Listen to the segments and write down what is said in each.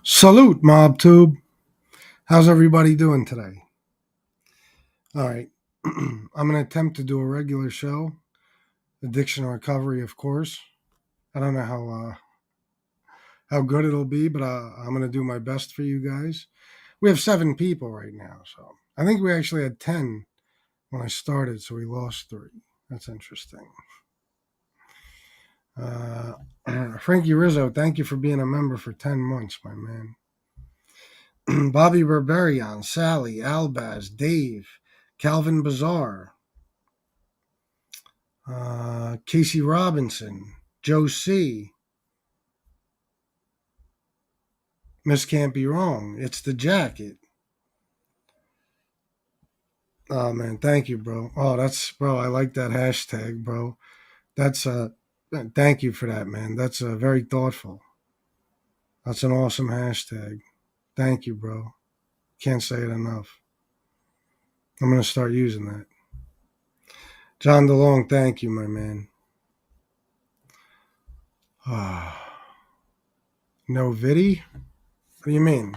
Salute, MobTube. How's everybody doing today? All right. I'm going to attempt to do a regular show, addiction recovery, of course. I don't know how good it'll be, but I'm going to do my best for you guys. We have 7 people right now, so I think we actually had 10 when I started, so we lost 3. That's interesting. Frankie Rizzo, thank you for being a member for 10 months, my man. Bobby Berberian, Sally, Albaz, Dave, Calvin Bazar, Casey Robinson, Joe C. Miss Can't Be Wrong. It's the jacket. Oh man, thank you, bro. Oh, bro. I like that hashtag, bro. That's thank you for that, man. That's very thoughtful. That's an awesome hashtag. Thank you, bro. Can't say it enough. I'm gonna start using that. John DeLong, thank you, my man. No viddy? What do you mean?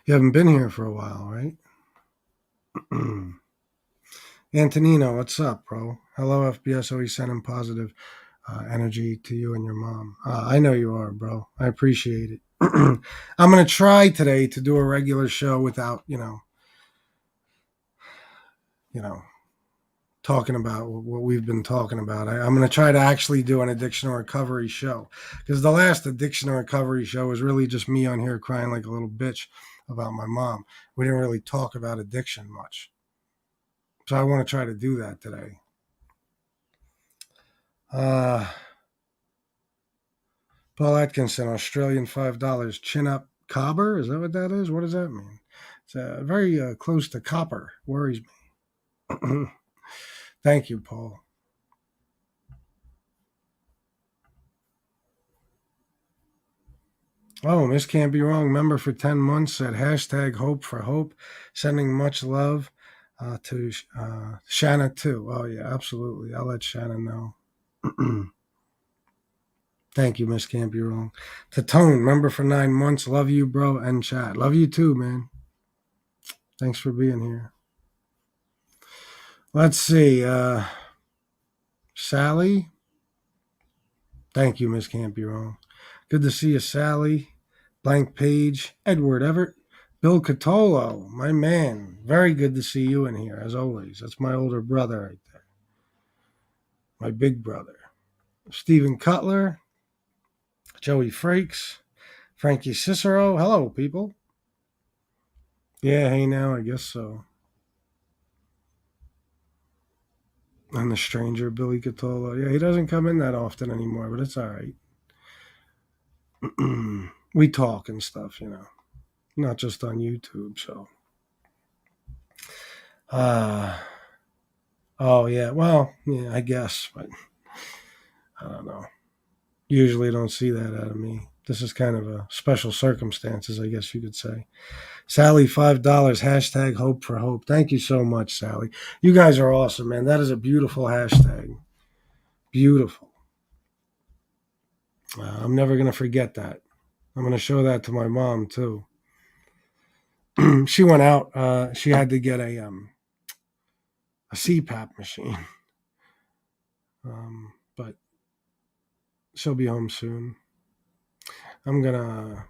You haven't been here for a while, right? Antonino, what's up, bro? Hello, FBS. Always sending positive energy to you and your mom. I know you are, bro. I appreciate it. I'm going to try today to do a regular show without, you know, talking about what we've been talking about. I'm going to try to actually do an addiction recovery show because the last addiction recovery show was really just me on here crying like a little bitch about my mom. We didn't really talk about addiction much. So I want to try to do that today. Paul Atkinson, Australian $5. Chin up copper? Is that what that is? What does that mean? It's very close to copper. Worries me. Thank you, Paul. Oh, Miss Can't Be Wrong. Member for 10 months at hashtag Hope for Hope. Sending much love to Shanna, too. Oh, yeah, absolutely. I'll let Shanna know. Thank you, Miss Can't Be Wrong. To Tone, member for 9 months. Love you, bro, and chat. Love you, too, man. Thanks for being here. Let's see. Sally. Thank you, Miss Can't Be Wrong. Good to see you, Sally. Blank Page. Edward Everett. Bill Catolo, my man. Very good to see you in here, as always. That's my older brother right there. My big brother. Stephen Cutler. Joey Frakes. Frankie Cicero. Hello, people. Yeah, hey now, I guess so. And the stranger, Billy Catolo. Yeah, he doesn't come in that often anymore, but it's all right. We talk and stuff, not just on YouTube. So, oh yeah, well, yeah, I guess, but I don't know. Usually, don't see that out of me. This is kind of a special circumstances, I guess you could say. Sally, $5. Hashtag Hope for Hope. Thank you so much, Sally. You guys are awesome, man. That is a beautiful hashtag. Beautiful. I'm never gonna forget that. I'm gonna show that to my mom too. She went out. She had to get a CPAP machine, but she'll be home soon. I'm gonna.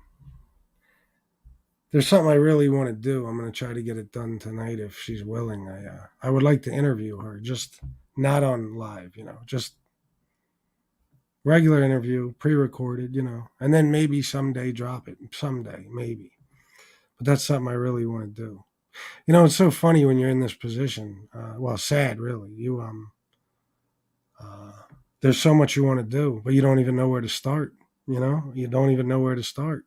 There's something I really want to do. I'm gonna try to get it done tonight if she's willing. I would like to interview her, just not on live, just regular interview, pre-recorded, and then maybe someday drop it. Someday, maybe. But that's something I really want to do. It's so funny when you're in this position. Well, sad, really. There's so much you want to do, but you don't even know where to start. You don't even know where to start.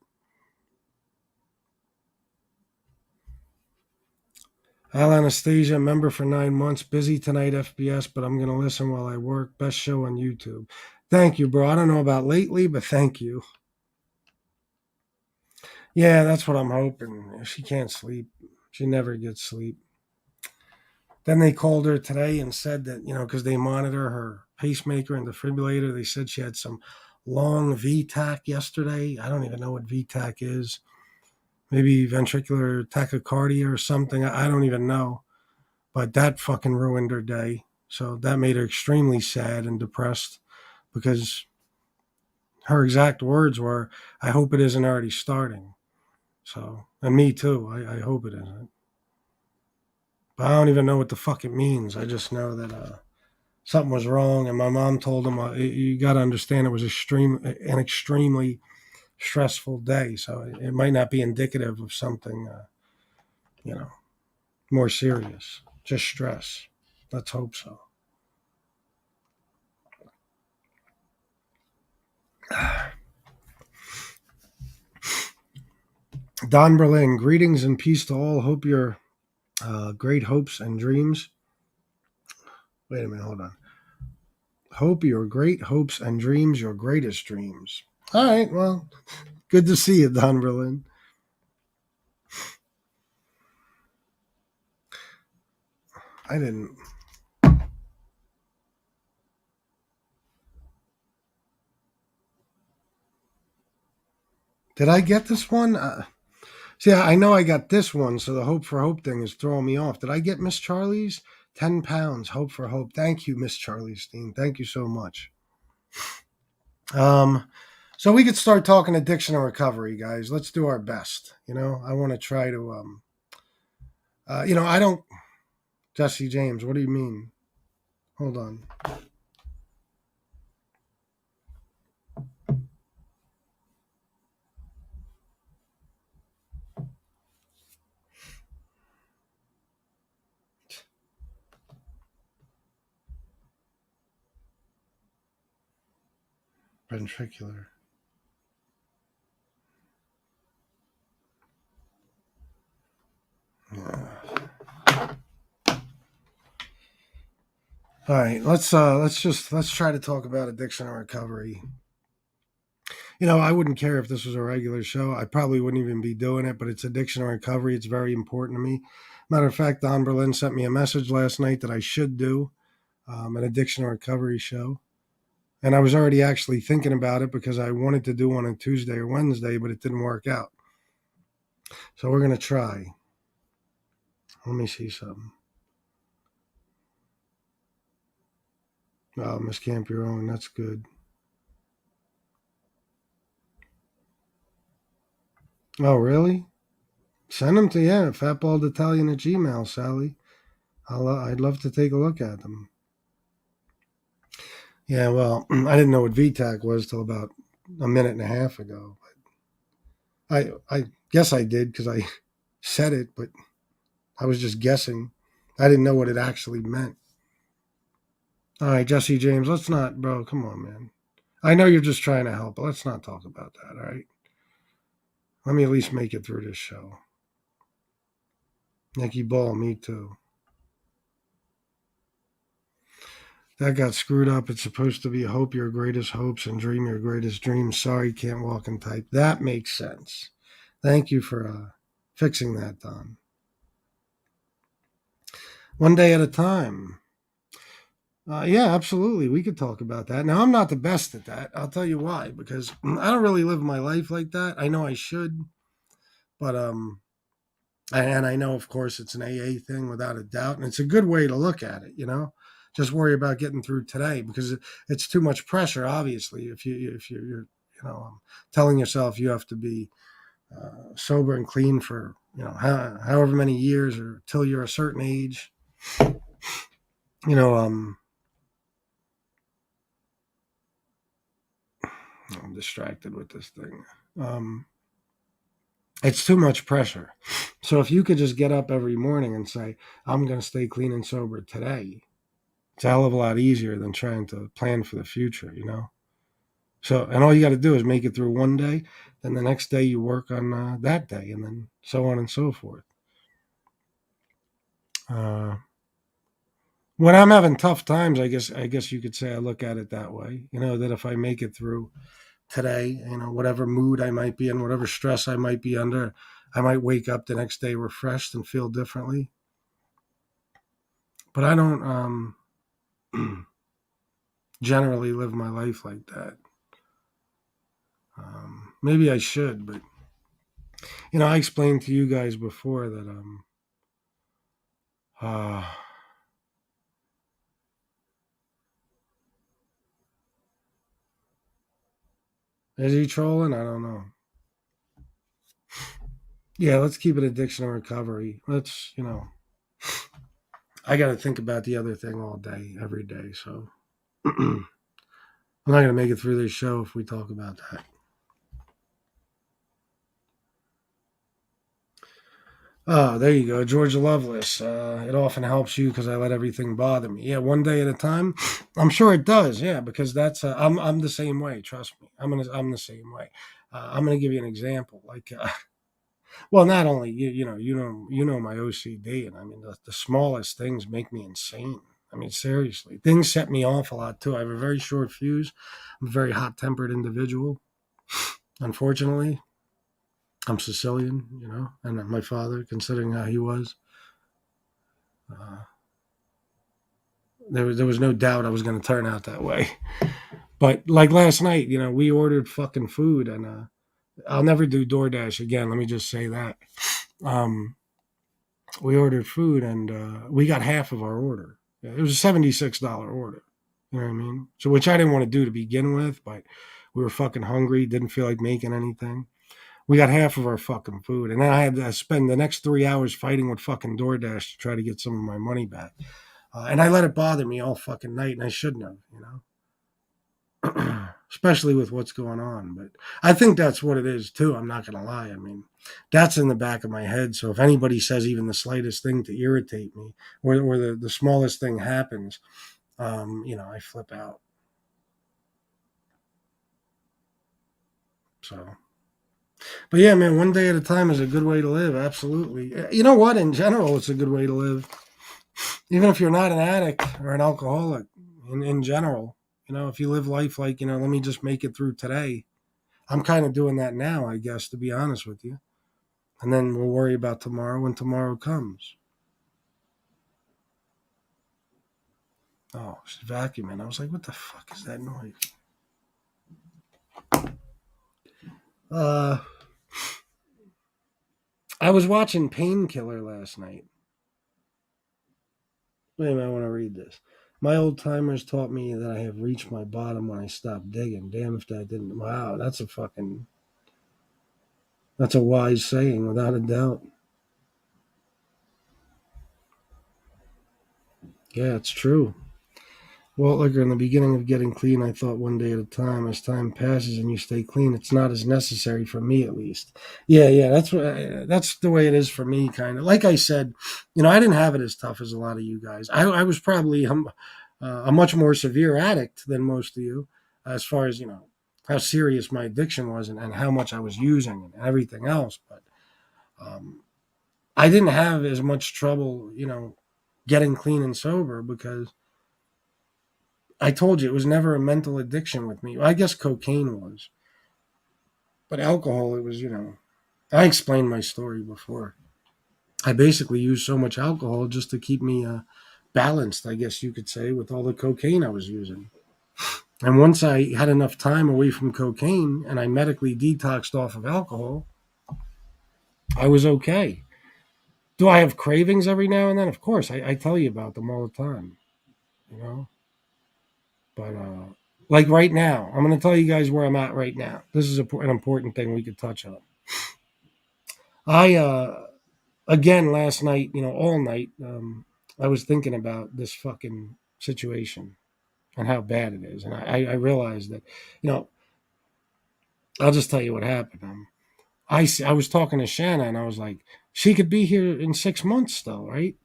Al Anastasia, member for 9 months. Busy tonight, FBS, but I'm going to listen while I work. Best show on YouTube. Thank you, bro. I don't know about lately, but thank you. Yeah, that's what I'm hoping. She can't sleep. She never gets sleep. Then they called her today and said that, because they monitor her pacemaker and defibrillator, they said she had some long VTAC yesterday. I don't even know what VTAC is. Maybe ventricular tachycardia or something. I don't even know. But that fucking ruined her day. So that made her extremely sad and depressed because her exact words were, I hope it isn't already starting. So, and me too. I hope it isn't. But I don't even know what the fuck it means. I just know that something was wrong. And my mom told him, you got to understand it was an extremely stressful day. So it might not be indicative of something, you know, more serious. Just stress. Let's hope so. Don Berlin, greetings and peace to all. Hope your great hopes and dreams. Wait a minute, hold on. Hope your great hopes and dreams, your greatest dreams. All right, well, good to see you, Don Berlin. I didn't. Did I get this one? See, I know I got this one, so the Hope for Hope thing is throwing me off. Did I get Miss Charlie's? 10 pounds, Hope for Hope. Thank you, Miss Charlie Steen. Thank you so much. So we could start talking addiction and recovery, guys. Let's do our best. I want to try to, I don't, Jesse James, what do you mean? Hold on. Ventricular. Yeah. All right, let's try to talk about addiction and recovery. I wouldn't care if this was a regular show. I probably wouldn't even be doing it, but it's addiction and recovery. It's very important to me. Matter of fact, Don Berlin sent me a message last night that I should do an addiction and recovery show. And I was already actually thinking about it because I wanted to do one on Tuesday or Wednesday, but it didn't work out. So we're going to try. Let me see something. Oh, Miss Campione, that's good. Oh, really? Send them to, fatballeditalian at Gmail, Sally. I'd love to take a look at them. Yeah, well, I didn't know what VTAC was till about a minute and a half ago. I guess I did because I said it, but I was just guessing. I didn't know what it actually meant. All right, Jesse James, let's not, bro. Come on, man. I know you're just trying to help, but let's not talk about that, all right? Let me at least make it through this show. Nikki Ball, me too. That got screwed up. It's supposed to be hope your greatest hopes and dream your greatest dreams. Sorry, can't walk and type. That makes sense. Thank you for fixing that, Don. One day at a time. Yeah, absolutely. We could talk about that. Now, I'm not the best at that. I'll tell you why. Because I don't really live my life like that. I know I should, but and I know, of course, it's an AA thing without a doubt, and it's a good way to look at it. Just worry about getting through today because it's too much pressure. Obviously, if you're telling yourself you have to be sober and clean for however many years or till you're a certain age. I'm distracted with this thing. It's too much pressure. So if you could just get up every morning and say, I'm going to stay clean and sober today, it's a hell of a lot easier than trying to plan for the future, So, and all you got to do is make it through one day. Then the next day you work on that day, and then so on and so forth. When I'm having tough times, I guess you could say I look at it that way. That if I make it through today, whatever mood I might be in, whatever stress I might be under, I might wake up the next day refreshed and feel differently. But I don't generally live my life like that. Maybe I should, but I explained to you guys before that uh is he trolling? I don't know. Yeah, let's keep it addiction and recovery. Let's, I got to think about the other thing all day, every day. So I'm not going to make it through this show if we talk about that. Oh, there you go, Georgia Lovelace. It often helps you because I let everything bother me. Yeah, one day at a time. I'm sure it does. Yeah, because that's I'm the same way. Trust me, I'm the same way. I'm gonna give you an example. Like, well, not only you know my OCD, and I mean the smallest things make me insane. I mean, seriously, things set me off a lot too. I have a very short fuse. I'm a very hot tempered individual. Unfortunately, I'm Sicilian, and my father, considering how he was, uh, there was no doubt I was going to turn out that way. But like last night, we ordered fucking food, and I'll never do DoorDash again. Let me just say that. Um, we ordered food, and we got half of our order. It was a $76 order. You know what I mean? So, which I didn't want to do to begin with, but we were fucking hungry, didn't feel like making anything. We got half of our fucking food, and then I had to spend the next 3 hours fighting with fucking DoorDash to try to get some of my money back. And I let it bother me all fucking night, and I shouldn't have. Especially with what's going on. But I think that's what it is too. I'm not gonna lie. I mean, that's in the back of my head. So if anybody says even the slightest thing to irritate me, or the smallest thing happens, I flip out. So, but yeah, man, one day at a time is a good way to live. Absolutely. You know what? In general, it's a good way to live. Even if you're not an addict or an alcoholic, in general, if you live life like, let me just make it through today. I'm kind of doing that now, I guess, to be honest with you. And then we'll worry about tomorrow when tomorrow comes. Oh, she's vacuuming. I was like, what the fuck is that noise? Uh, I was watching Painkiller last night. Wait a minute, I want to read this. My old timers taught me that I have reached my bottom when I stopped digging. Damn if that didn't. Wow, that's a wise saying, without a doubt. Yeah, it's true. Walt Liquor, in the beginning of getting clean, I thought one day at a time. As time passes and you stay clean, it's not as necessary for me, at least. Yeah, yeah, that's the way it is for me, kind of. Like I said, I didn't have it as tough as a lot of you guys. I was probably a much more severe addict than most of you, as far as how serious my addiction was and how much I was using and everything else. But um, I didn't have as much trouble, getting clean and sober because I told you it was never a mental addiction with me. I guess cocaine was, but alcohol, it was, I explained my story before. I basically used so much alcohol just to keep me balanced, I guess you could say, with all the cocaine I was using. And once I had enough time away from cocaine and I medically detoxed off of alcohol, I was okay. Do I have cravings every now and then? Of course, I tell you about them all the time, you know. But like right now, I'm going to tell you guys where I'm at right now. This is an important thing we could touch on. I again last night, all night, I was thinking about this fucking situation and how bad it is, and I realized that, you know, I'll just tell you what happened. I was talking to Shanna, and I was like, she could be here in 6 months still, right?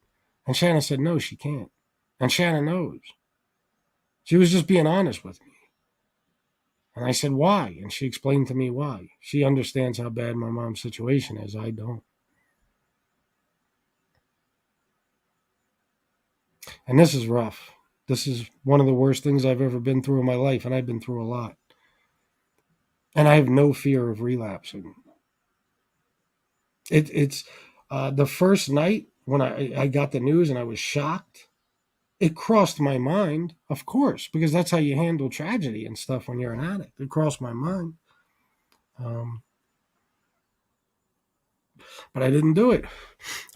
And Shanna said, no, she can't, and Shanna knows. She was just being honest with me. And I said, why? And she explained to me why. She understands how bad my mom's situation is. I don't. And this is rough. This is one of the worst things I've ever been through in my life, and I've been through a lot. And I have no fear of relapsing. It's the first night when I got the news and I was shocked. It crossed my mind, of course, because that's how you handle tragedy and stuff when you're an addict. It crossed my mind. But I didn't do it.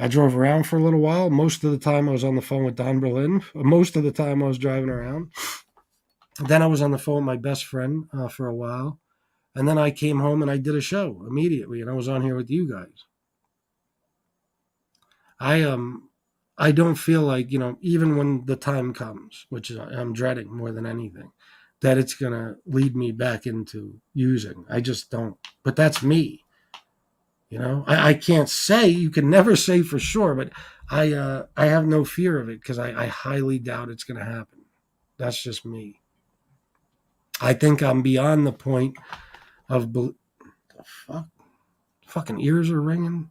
I drove around for a little while. Most of the time I was on the phone with Don Berlin. Most of the time I was driving around. Then I was on the phone with my best friend for a while. And then I came home and I did a show immediately. And I was on here with you guys. I don't feel like, even when the time comes, which I'm dreading more than anything, that it's going to lead me back into using. I just don't. But that's me. I can't say, you can never say for sure, but I have no fear of it because I highly doubt it's going to happen. That's just me. I think I'm beyond the point of, fuck, fucking ears are ringing.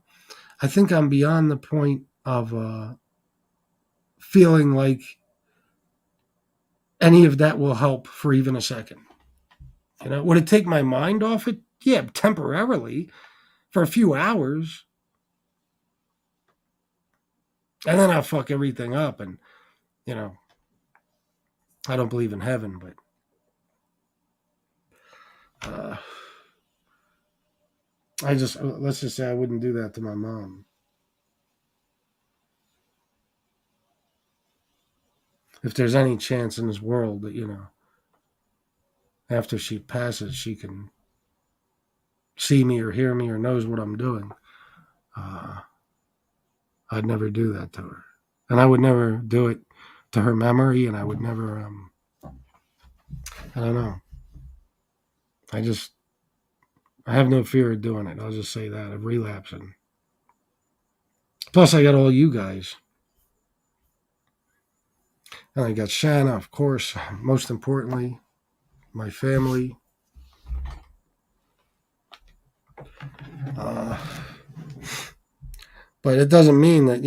I think I'm beyond the point of feeling like any of that will help for even a second. Would it take my mind off it? Yeah, temporarily for a few hours. And then I'll fuck everything up. And, I don't believe in heaven, but let's just say I wouldn't do that to my mom. If there's any chance in this world that, after she passes, she can see me or hear me or knows what I'm doing, I'd never do that to her. And I would never do it to her memory, and I would never, I don't know. I have no fear of doing it. I'll just say that, of relapsing. Plus, I got all you guys. And I got Shanna, of course, most importantly, my family. But it doesn't mean that,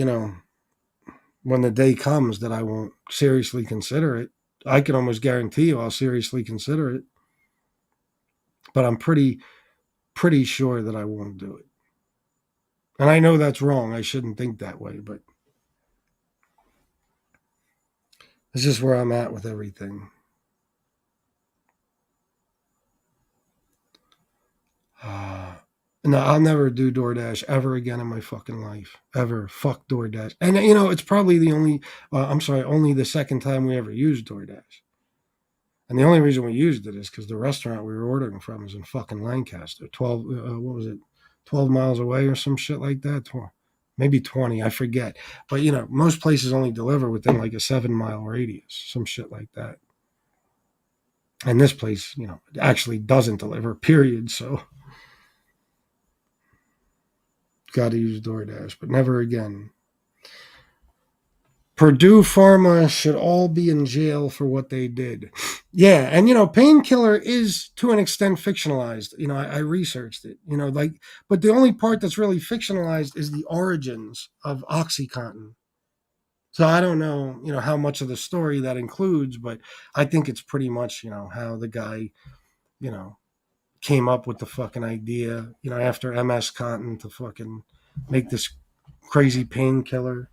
when the day comes that I won't seriously consider it. I can almost guarantee you I'll seriously consider it. But I'm pretty sure that I won't do it. And I know that's wrong. I shouldn't think that way, but it's just where I'm at with everything. No, I'll never do DoorDash ever again in my fucking life. Ever. Fuck DoorDash. And, it's probably only the second time we ever used DoorDash. And the only reason we used it is because the restaurant we were ordering from is in fucking Lancaster. 12 miles away or some shit like that? Maybe 20, I forget. But, most places only deliver within like a 7-mile radius, some shit like that. And this place, actually doesn't deliver, period. So, got to use DoorDash, but never again. Purdue Pharma should all be in jail for what they did. Yeah, and Painkiller is to an extent fictionalized. I researched it. But the only part that's really fictionalized is the origins of OxyContin. So I don't know, how much of the story that includes, but I think it's pretty much, how the guy, came up with the fucking idea, after MS Contin to fucking make this crazy painkiller.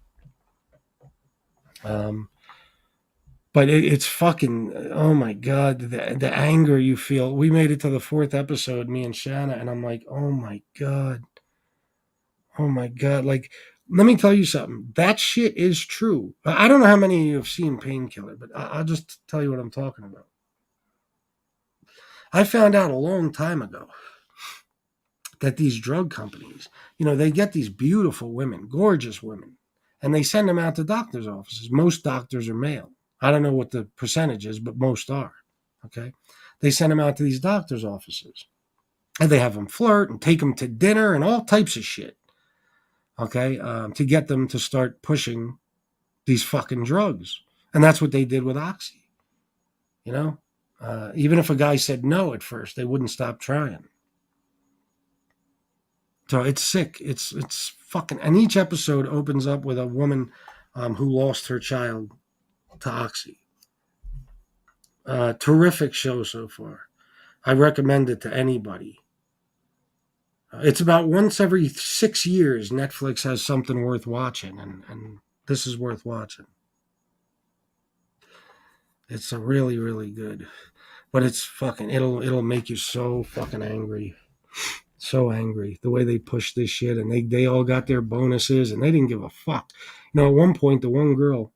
But it's fucking, oh my God, the anger you feel. We made it to the 4th episode, me and Shanna, and I'm like, oh my God. Oh my God. Like, let me tell you something. That shit is true. I don't know how many of you have seen Painkiller, but I'll just tell you what I'm talking about. I found out a long time ago that these drug companies, they get these beautiful women, gorgeous women, and they send them out to doctors' offices. Most doctors are male. I don't know what the percentage is, but most are. Okay. They send them out to these doctors' offices, and they have them flirt and take them to dinner and all types of shit. Okay. To get them to start pushing these fucking drugs. And that's what they did with Oxy. Even if a guy said no at first, they wouldn't stop trying. So it's sick. It's fucking. And each episode opens up with a woman who lost her child to Oxy. Terrific show so far. I recommend it to anybody. It's about once every 6 years Netflix has something worth watching, and this is worth watching. It's a really, really good. But it's fucking, it'll make you so fucking angry. So angry the way they pushed this shit, and they all got their bonuses, and they didn't give a fuck. At one point, the one girl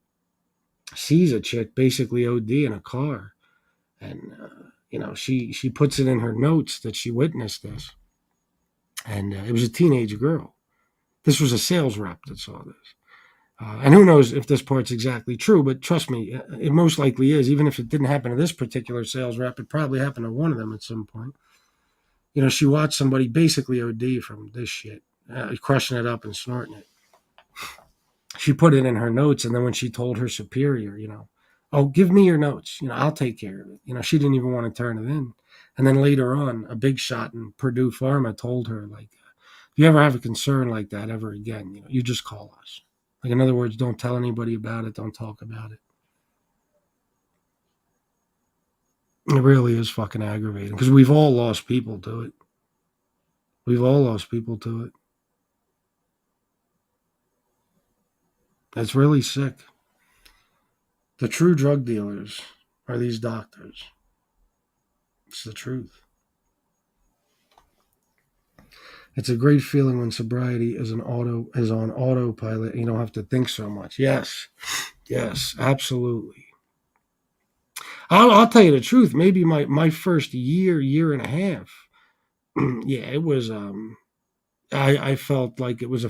sees a chick basically OD in a car, and she puts it in her notes that she witnessed this, and it was a teenage girl. This was a sales rep that saw this. And who knows if this part's exactly true, but trust me, it most likely is. Even if it didn't happen to this particular sales rep, it probably happened to one of them at some point. She watched somebody basically OD from this shit, crushing it up and snorting it. She put it in her notes, and then when she told her superior, oh, give me your notes, I'll take care of it. She didn't even want to turn it in. And then later on, a big shot in Purdue Pharma told her, like, if you ever have a concern like that ever again, you just call us. Like, in other words, don't tell anybody about it. Don't talk about it. It really is fucking aggravating because we've all lost people to it. We've all lost people to it. It's really sick. The true drug dealers are these doctors. It's the truth. It's a great feeling when sobriety is on autopilot and you don't have to think so much. Yes, absolutely. I'll tell you the truth. Maybe my first year and a half, yeah, it was. I felt like it was a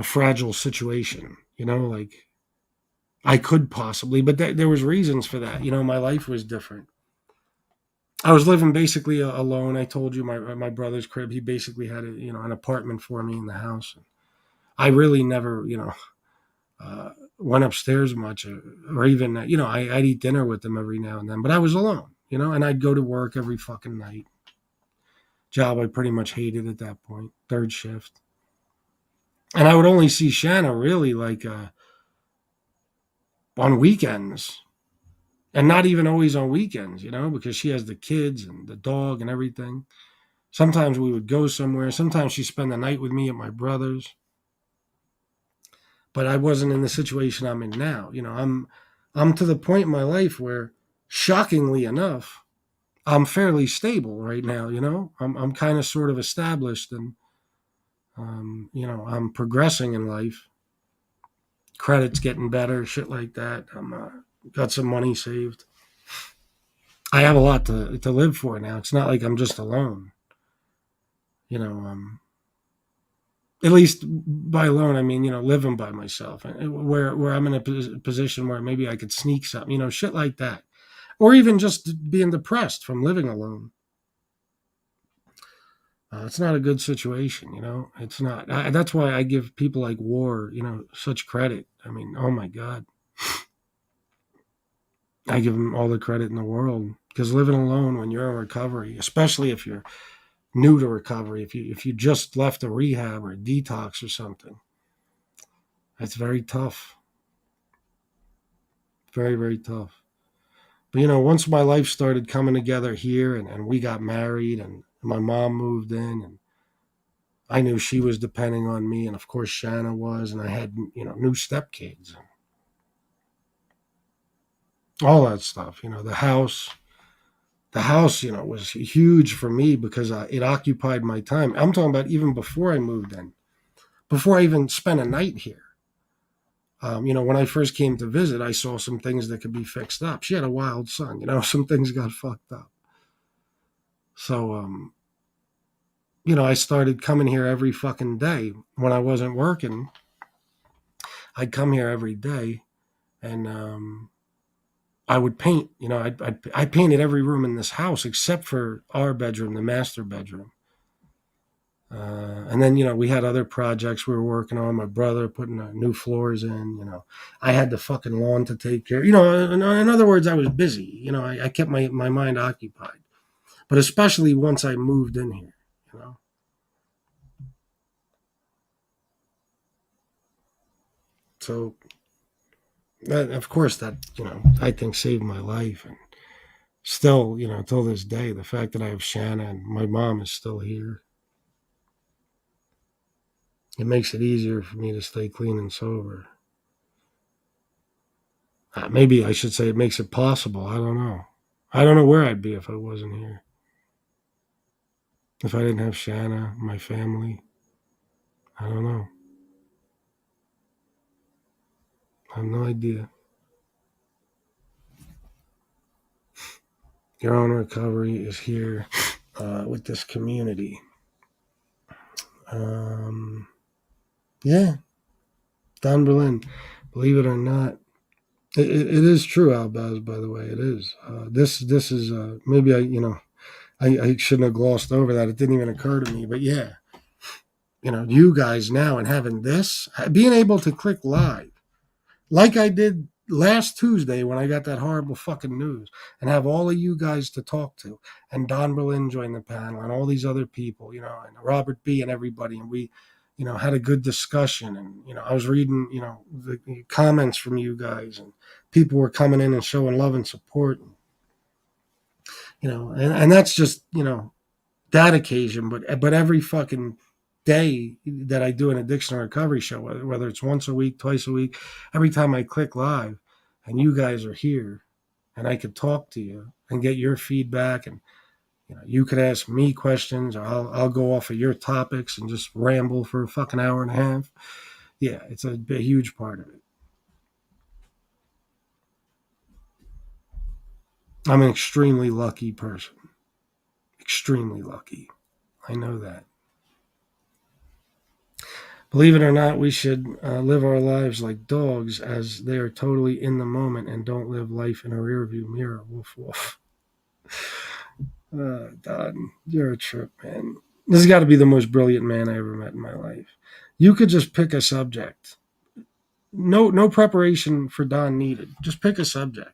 fragile situation. Like I could possibly, but there was reasons for that. My life was different. I was living basically alone. I told you my brother's crib. He basically had an apartment for me in the house. I really never went upstairs much, or even I'd eat dinner with them every now and then. But I was alone, and I'd go to work every fucking night. Job I pretty much hated at that point, third shift, and I would only see Shanna really like on weekends. And not even always on weekends, because she has the kids and the dog and everything. Sometimes we would go somewhere. Sometimes she'd spend the night with me at my brother's. But I wasn't in the situation I'm in now. I'm to the point in my life where, shockingly enough, I'm fairly stable right now. I'm kind of sort of established, and I'm progressing in life. Credit's getting better, shit like that. I'm got some money saved. I have a lot to live for now. It's not like I'm just alone. At least by alone, I mean, living by myself, where I'm in a position where maybe I could sneak something, shit like that, or even just being depressed from living alone. It's not a good situation, It's not. That's why I give people like War, such credit. I mean, oh my God, I give them all the credit in the world because living alone when you're in recovery, especially if you're new to recovery, if you just left a rehab or a detox or something, that's very tough. Very, very tough. But once my life started coming together here and we got married and my mom moved in and I knew she was depending on me and of course Shanna was and I had new stepkids and all that stuff. The house was huge for me because it occupied my time. I'm talking about even before I moved in, before I even spent a night here. When I first came to visit, I saw some things that could be fixed up. She had a wild son, some things got fucked up. So, I started coming here every fucking day. When I wasn't working, I'd come here every day and I would paint. I painted every room in this house except for our bedroom, the master bedroom. And then, we had other projects we were working on. My brother putting new floors in, I had the fucking lawn to take care of. In other words, I was busy. I kept my mind occupied. But especially once I moved in here, So, of course, that, I think saved my life. And still, till this day, the fact that I have Shanna and my mom is still here, it makes it easier for me to stay clean and sober. Maybe I should say it makes it possible. I don't know. I don't know where I'd be if I wasn't here. If I didn't have Shanna, my family, I don't know. I have no idea. Your Own Recovery is here with this community. Yeah, Don Berlin, believe it or not, it is true, Albaz. By the way, it is. This is maybe I shouldn't have glossed over that. It didn't even occur to me, but yeah, you guys now and having this, being able to click live like I did last Tuesday when I got that horrible fucking news, and have all of you guys to talk to, and Don Berlin joined the panel, and all these other people, and Robert B. and everybody, and we, had a good discussion, and I was reading, the comments from you guys, and people were coming in and showing love and support, and that's just that occasion, but every fucking day that I do an addiction recovery show, whether it's once a week, twice a week, every time I click live and you guys are here and I could talk to you and get your feedback, and you could ask me questions, or I'll go off of your topics and just ramble for a fucking hour and a half. Yeah, it's a huge part of it. I'm an extremely lucky person. Extremely lucky. I know that. Believe it or not, we should live our lives like dogs, as they are totally in the moment and don't live life in a rearview mirror. Woof woof. Don, you're a trip, man. This has got to be the most brilliant man I ever met in my life. You could just pick a subject. No preparation for Don needed. Just pick a subject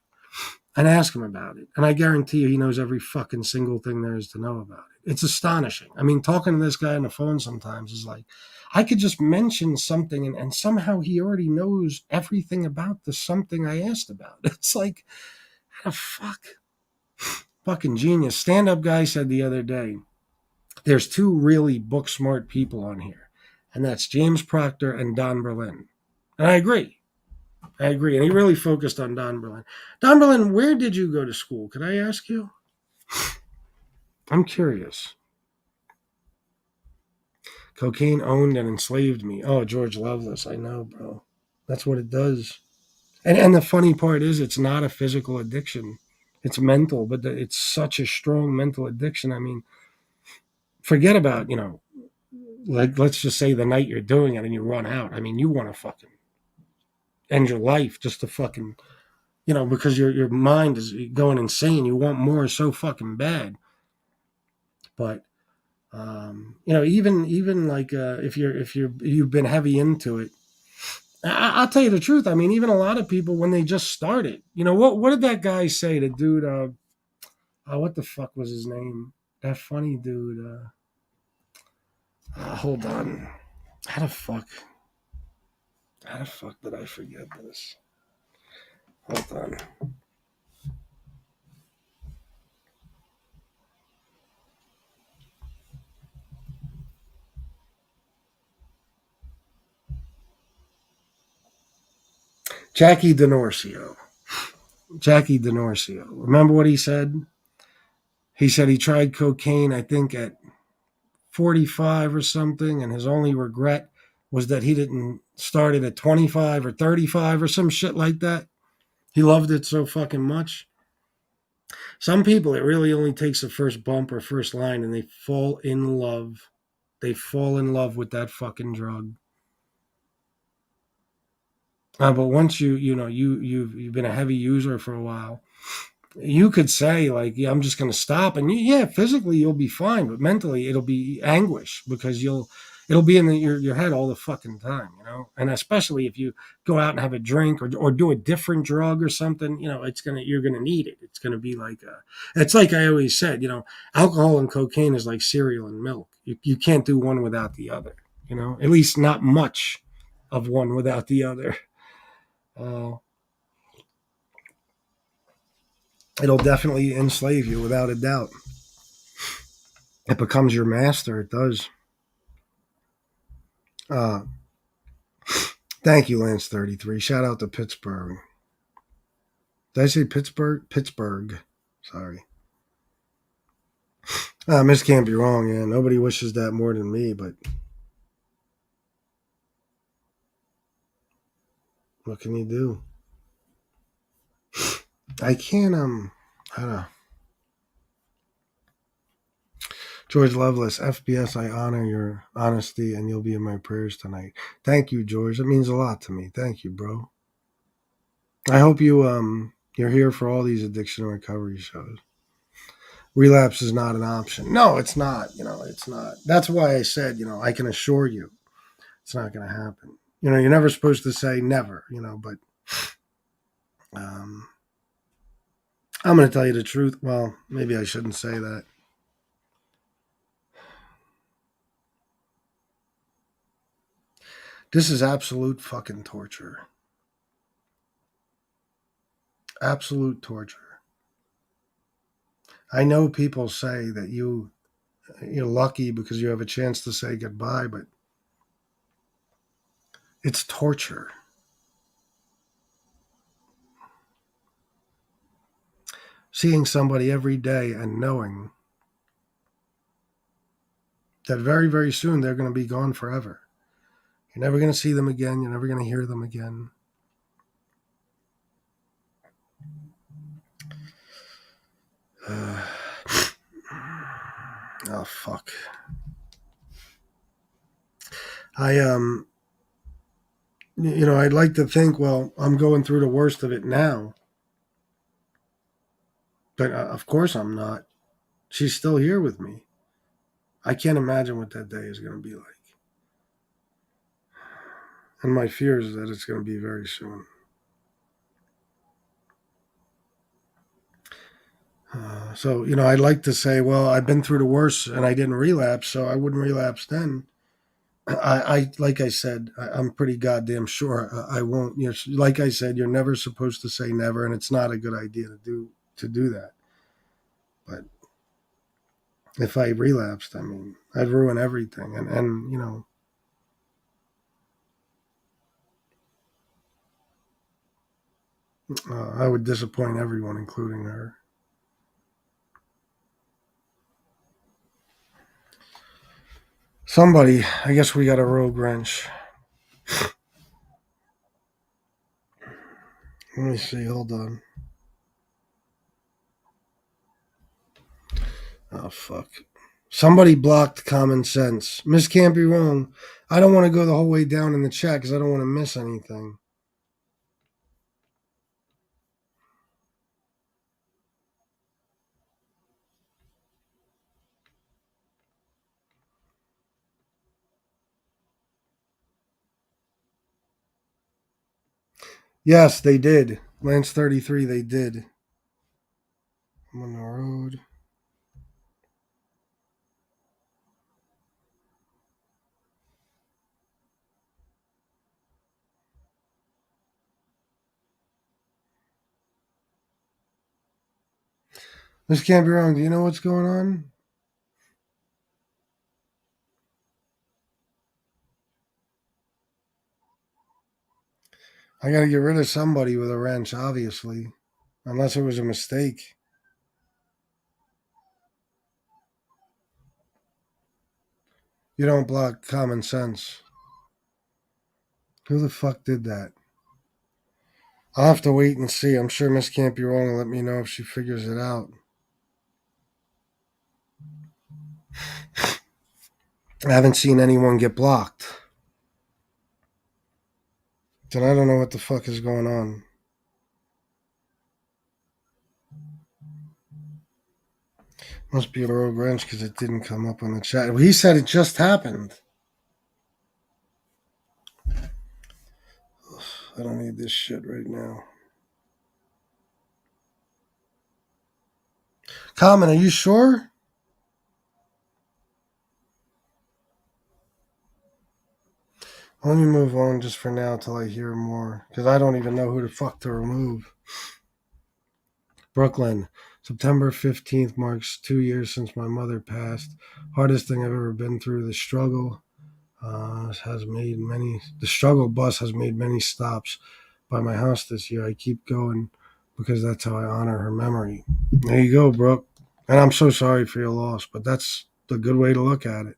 and ask him about it. And I guarantee you he knows every fucking single thing there is to know about it. It's astonishing. I mean, talking to this guy on the phone sometimes is like, I could just mention something and somehow he already knows everything about the something I asked about. It's like, how the fuck? Fucking genius. Stand-up guy said the other day, there's two really book smart people on here, and that's James Proctor and Don Berlin. And I agree. And he really focused on Don Berlin. Don Berlin, where did you go to school? Could I ask you? I'm curious. Cocaine owned and enslaved me. Oh, George Loveless. I know, bro. That's what it does. And the funny part is, it's not a physical addiction. It's mental, but it's such a strong mental addiction. I mean, forget about, like, let's just say the night you're doing it and you run out. I mean, you want to fucking end your life just to fucking, because your mind is going insane. You want more so fucking bad. But even like if you've been heavy into it, I'll tell you the truth. I mean, even a lot of people when they just started, what did that guy say? The dude, what the fuck was his name? That funny dude. Hold on. How the fuck did I forget this? Hold on. Jackie DeNorcio. Remember what he said? He said he tried cocaine, I think, at 45 or something, and his only regret was that he didn't start it at 25 or 35 or some shit like that. He loved it so fucking much. Some people, it really only takes the first bump or first line and they fall in love. They fall in love with that fucking drug. But once you've been a heavy user for a while, you could say like, yeah, I'm just going to stop, and physically you'll be fine, but mentally it'll be anguish because it'll be in your head all the fucking time, and especially if you go out and have a drink or do a different drug or something, you're gonna need it. It's gonna be like it's like I always said, alcohol and cocaine is like cereal and milk. You can't do one without the other, at least not much of one without the other. It'll definitely enslave you without a doubt. It becomes your master. It does. Thank you, Lance 33. Shout out to Pittsburgh. Did I say Pittsburgh? Pittsburgh. Sorry. Miss can't be wrong, yeah. Nobody wishes that more than me, but what can you do? I can't, I don't know. George Lovelace, FBS, I honor your honesty and you'll be in my prayers tonight. Thank you, George. That means a lot to me. Thank you, bro. I hope you're here for all these addiction and recovery shows. Relapse is not an option. No, it's not. It's not. That's why I said, I can assure you it's not going to happen. You're never supposed to say never, but um, I'm going to tell you the truth. Well, maybe I shouldn't say that. This is absolute fucking torture. Absolute torture. I know people say that you're lucky because you have a chance to say goodbye, but it's torture. Seeing somebody every day and knowing that very, very soon they're going to be gone forever. You're never going to see them again. You're never going to hear them again. Oh, fuck. I'd like to think, well, I'm going through the worst of it now. But of course I'm not. She's still here with me. I can't imagine what that day is going to be like. And my fear is that it's going to be very soon. I'd like to say, well, I've been through the worst and I didn't relapse, so I wouldn't relapse then. Like I said, I'm pretty goddamn sure I won't. Like I said, you're never supposed to say never, and it's not a good idea to do that. But if I relapsed, I mean, I'd ruin everything, and I would disappoint everyone, including her. Somebody, I guess we got a rogue wrench. Let me see. Hold on. Oh fuck. Somebody blocked common sense. Miss can't be wrong. I don't want to go the whole way down in the chat because I don't want to miss anything. Yes, they did. Lance 33, they did. I'm on the road. This can't be wrong. Do you know what's going on? I got to get rid of somebody with a wrench, obviously. Unless it was a mistake. You don't block common sense. Who the fuck did that? I'll have to wait and see. I'm sure Miss can't be wrong and let me know if she figures it out. I haven't seen anyone get blocked. Then I don't know what the fuck is going on. Must be a rogue wrench because it didn't come up on the chat. Well, he said it just happened. I don't need this shit right now. Common, are you sure? Let me move on just for now till I hear more. Because I don't even know who the fuck to remove. Brooklyn, September 15th marks 2 years since my mother passed. Hardest thing I've ever been through. The struggle the struggle bus has made many stops by my house this year. I keep going because that's how I honor her memory. There you go, Brooke. And I'm so sorry for your loss, but that's the good way to look at it.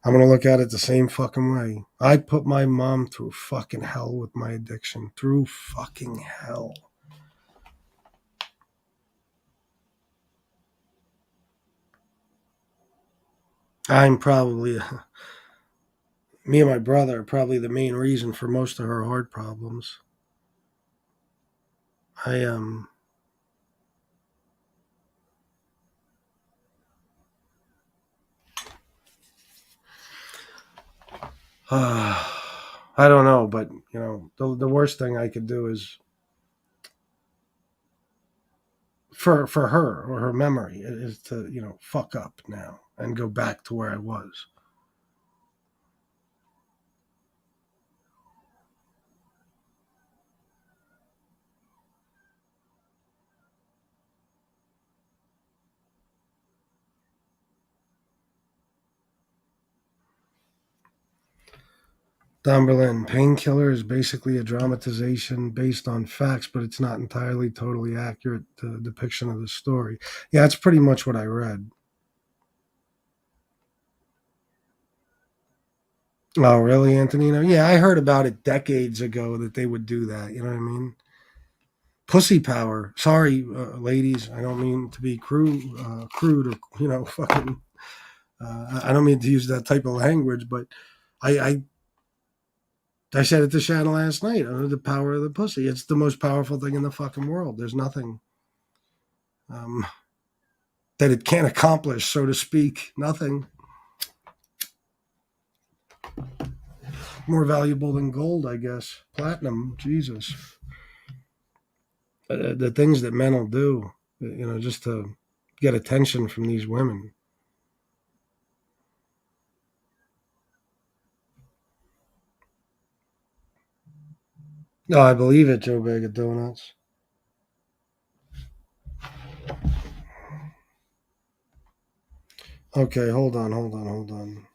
I'm going to look at it the same fucking way. I put my mom through fucking hell with my addiction. Through fucking hell. I'm probably, me and my brother are probably the main reason for most of her heart problems. I I don't know, but the worst thing I could do is for her or her memory is to fuck up now and go back to where I was. Don Berlin, Painkiller is basically a dramatization based on facts, but it's not entirely totally accurate depiction of the story. Yeah, that's pretty much what I read. Oh, really, Antonino? Yeah, I heard about it decades ago that they would do that. You know what I mean? Pussy power. Sorry, ladies. I don't mean to be crude, or fucking. I don't mean to use that type of language, but I, I I said it to Shannon last night. The power of the pussy. It's the most powerful thing in the fucking world. There's nothing um, that it can't accomplish, so to speak. Nothing more valuable than gold, I guess. Platinum. Jesus. The things that men will do, just to get attention from these women. No, I believe it, Joe Bag of Donuts. Okay, hold on.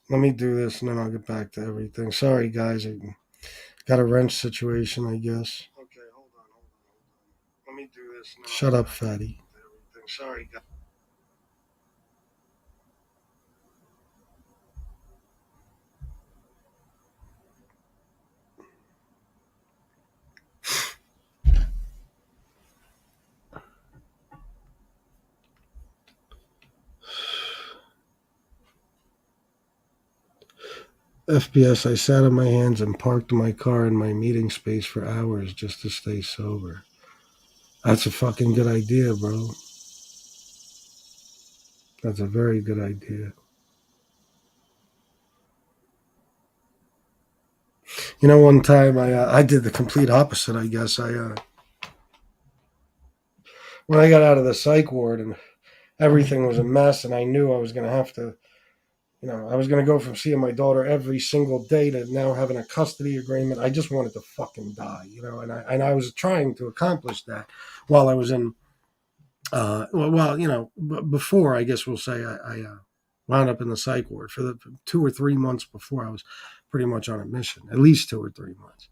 Let me do this and then I'll get back to everything. Sorry, guys. I got a wrench situation, I guess. Okay, hold on. Let me do this. Shut up, fatty. Sorry, guys. FPS, I sat on my hands and parked my car in my meeting space for hours just to stay sober. That's a fucking good idea, bro. That's a very good idea. One time I did the complete opposite. I guess when I got out of the psych ward and everything was a mess, and I knew I was going to have to, I was going to go from seeing my daughter every single day to now having a custody agreement. I just wanted to fucking die, and I was trying to accomplish that while I was in, before, I guess we'll say I wound up in the psych ward for the 2 or 3 months before. I was pretty much on a mission, at least 2 or 3 months.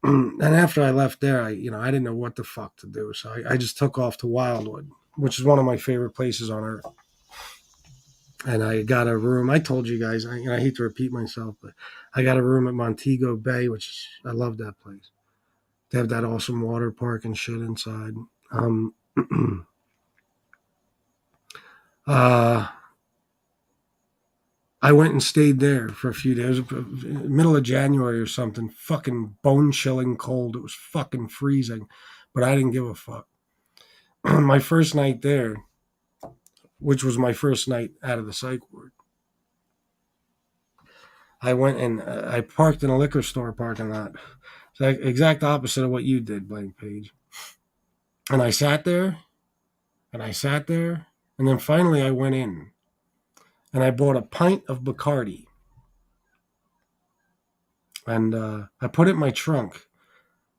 And after I left there, I didn't know what the fuck to do, so I just took off to Wildwood, which is one of my favorite places on earth. And I got a room. I told you guys, I hate to repeat myself, but I got a room at Montego Bay, which is, I love that place. They have that awesome water park and shit inside. Um, uh, I went and stayed there for a few days, middle of January or something. Fucking bone chilling cold. It was fucking freezing, but I didn't give a fuck. My first night there, which was my first night out of the psych ward, I went and I parked in a liquor store parking lot. It's the exact opposite of what you did, Blank Page. And I sat there, and I sat there, and then finally I went in, and I bought a pint of Bacardi, and I put it in my trunk.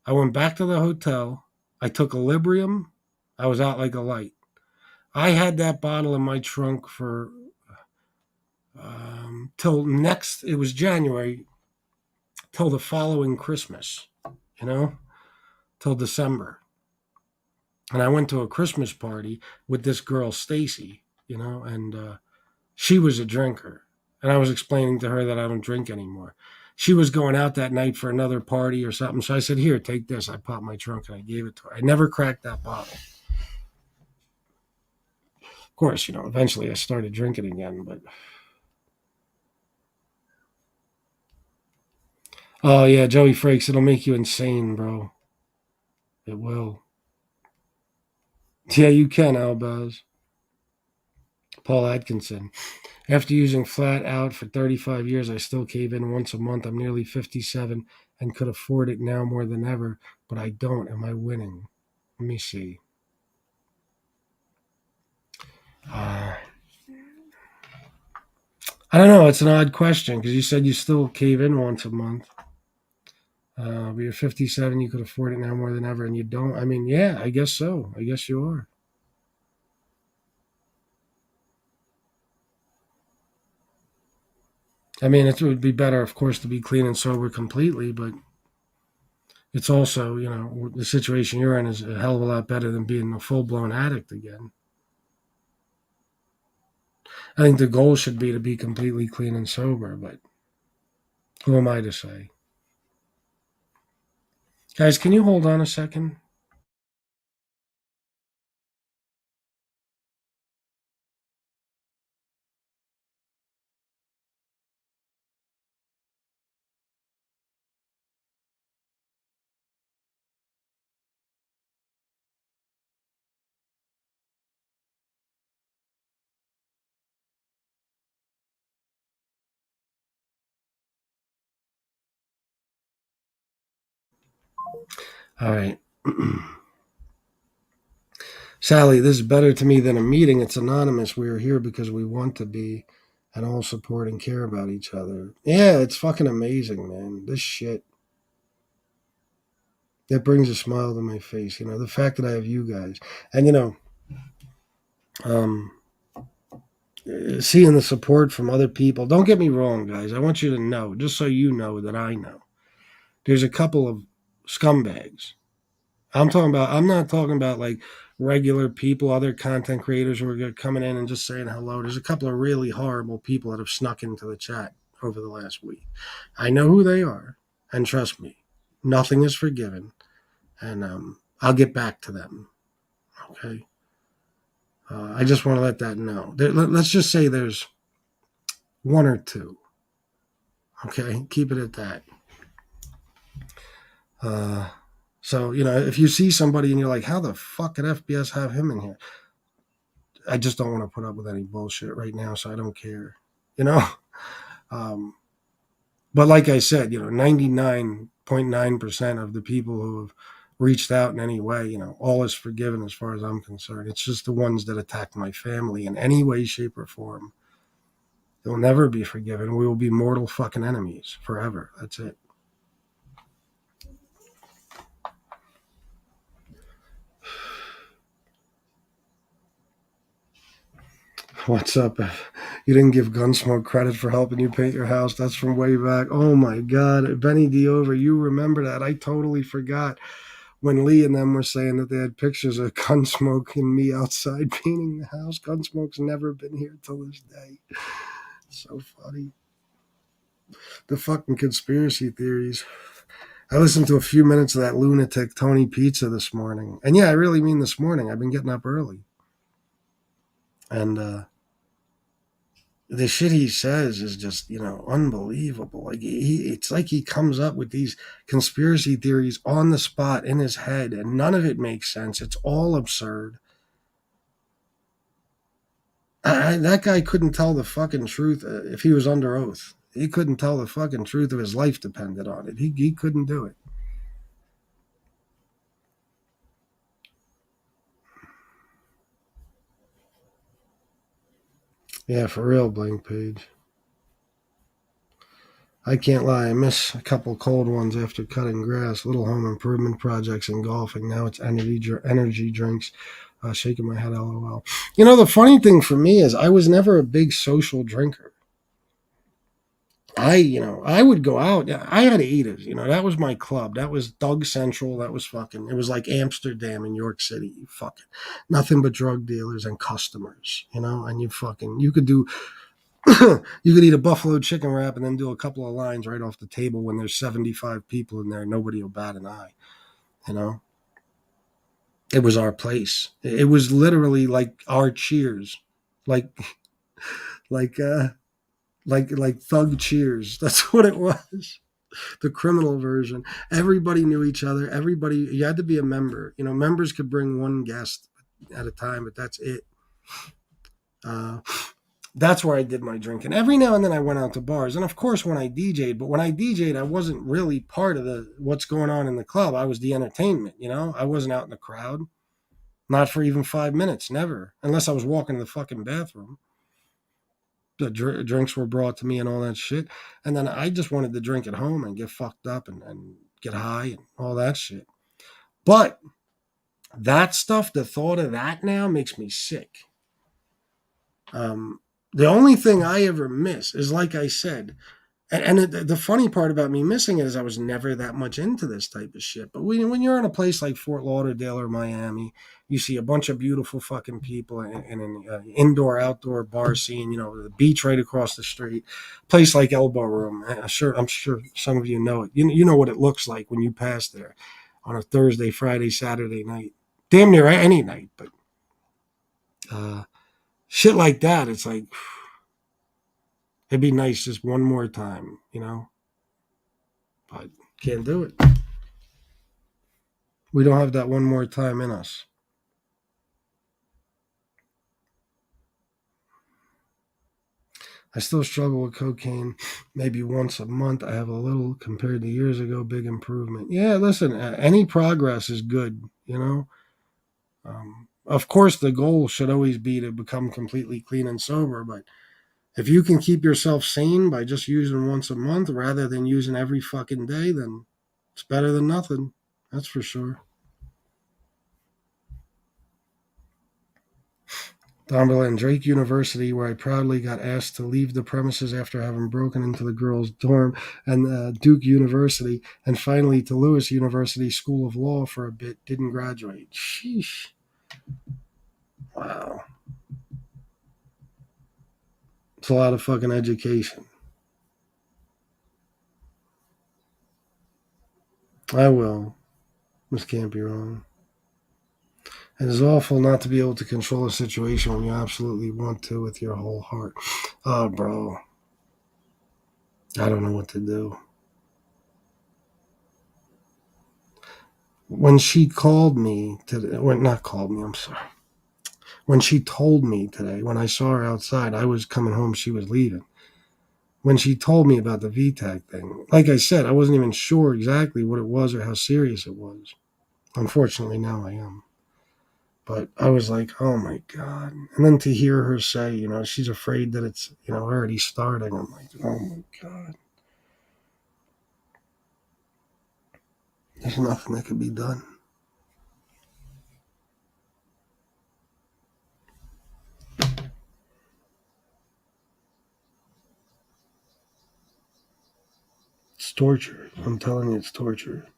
I went back to the hotel. I took a Librium. I was out like a light. I had that bottle in my trunk for till next. It was January till the following Christmas. You know, till December. And I went to a Christmas party with this girl, Stacy, and she was a drinker. And I was explaining to her that I don't drink anymore. She was going out that night for another party or something. So I said, "Here, take this." I popped my trunk and I gave it to her. I never cracked that bottle. Of course, eventually I started drinking again, but oh yeah, Joey Frakes, it'll make you insane, bro. It will. Yeah, you can, Albaz. Paul Atkinson. After using flat out for 35 years, I still cave in once a month. I'm nearly 57 and could afford it now more than ever, but I don't. Am I winning? Let me see. Uh, I don't know. It's an odd question because you said you still cave in once a month. But you're 57, you could afford it now more than ever, and you don't. I mean, yeah, I guess so. I guess you are. I mean, it would be better, of course, to be clean and sober completely, but it's also, the situation you're in is a hell of a lot better than being a full blown addict again. I think the goal should be to be completely clean and sober, but who am I to say? Guys, can you hold on a second? All right. Sally, this is better to me than a meeting. It's anonymous. We are here because we want to be and all support and care about each other. Yeah, it's fucking amazing, man. This shit. That brings a smile to my face. The fact that I have you guys. And, um, seeing the support from other people. Don't get me wrong, guys. I want you to know, just so you know that I know. There's a couple of scumbags. I'm not talking about like regular people, other content creators who are coming in and just saying hello. There's a couple of really horrible people that have snuck into the chat over the last week. I know who they are. And trust me, nothing is forgiven. And I'll get back to them. Okay. I just want to let that know. Let's just say there's one or two. Okay. Keep it at that. So, if you see somebody and you're like, how the fuck did FBS have him in here? I just don't want to put up with any bullshit right now, so I don't care. You know? Um, but like I said, 99.9% of the people who have reached out in any way, all is forgiven as far as I'm concerned. It's just the ones that attacked my family in any way, shape, or form. They'll never be forgiven. We will be mortal fucking enemies forever. That's it. What's up? You didn't give Gunsmoke credit for helping you paint your house. That's from way back. Oh my God. Benny D'Over, you remember that. I totally forgot when Lee and them were saying that they had pictures of Gunsmoke and me outside painting the house. Gunsmoke's never been here till this day. So funny. The fucking conspiracy theories. I listened to a few minutes of that lunatic Tony Pizza this morning. And yeah, I really mean this morning. I've been getting up early. And the shit he says is just, unbelievable. Like it's like he comes up with these conspiracy theories on the spot in his head, and none of it makes sense. It's all absurd. That guy couldn't tell the fucking truth if he was under oath. He couldn't tell the fucking truth if his life depended on it. He couldn't do it. Yeah, for real, Blank Page. I can't lie, I miss a couple cold ones after cutting grass, little home improvement projects and golfing. Now it's energy drinks. Shaking my head, lol. The funny thing for me is I was never a big social drinker. I would go out. I had to eat it. That was my club. That was Doug Central. That was fucking, it was like Amsterdam in York City. Fucking nothing but drug dealers and customers, and you could do, you could eat a buffalo chicken wrap and then do a couple of lines right off the table when there's 75 people in there. Nobody will bat an eye, you know? It was our place. It was literally like our Cheers. Like, like, uh, like Thug Cheers. That's what it was. The criminal version. Everybody knew each other. You had to be a member. Members could bring one guest at a time, but that's it. Uh, that's where I did my drinking. Every now and then I went out to bars, and of course when I DJ'd. But when I DJ'd, I wasn't really part of the what's going on in the club. I was the entertainment. I wasn't out in the crowd, not for even 5 minutes, never, unless I was walking to the fucking bathroom. The drinks were brought to me and all that shit, and then I just wanted to drink at home and get fucked up and get high and all that shit. But that stuff, the thought of that now makes me sick. The only thing I ever miss is, like I said, and the funny part about me missing it is I was never that much into this type of shit. But when you're in a place like Fort Lauderdale or Miami, you see a bunch of beautiful fucking people in an indoor-outdoor bar scene, the beach right across the street, place like Elbow Room. I'm sure some of you know it. You know what it looks like when you pass there on a Thursday, Friday, Saturday night. Damn near any night, but shit like that, it's like, it'd be nice just one more time, but can't do it. We don't have that one more time in us. I still struggle with cocaine maybe once a month. I have a little compared to years ago, big improvement. Yeah, listen, any progress is good, Of course, the goal should always be to become completely clean and sober, but if you can keep yourself sane by just using once a month rather than using every fucking day, then it's better than nothing. That's for sure. Don Berlin, Drake University, where I proudly got asked to leave the premises after having broken into the girls' dorm, and Duke University, and finally to Lewis University School of Law for a bit, didn't graduate. Sheesh. Wow. It's a lot of fucking education. I will. This can't be wrong. It is awful not to be able to control a situation when you absolutely want to with your whole heart. Oh, bro. I don't know what to do. When she called me today, well, not called me, I'm sorry. When she told me today, when I saw her outside, I was coming home, she was leaving. When she told me about the VTAC thing, like I said, I wasn't even sure exactly what it was or how serious it was. Unfortunately, now I am. But I was like, oh my God. And then to hear her say, she's afraid that it's, already starting. I'm like, oh my God. There's nothing that can be done. It's torture. I'm telling you, it's torture.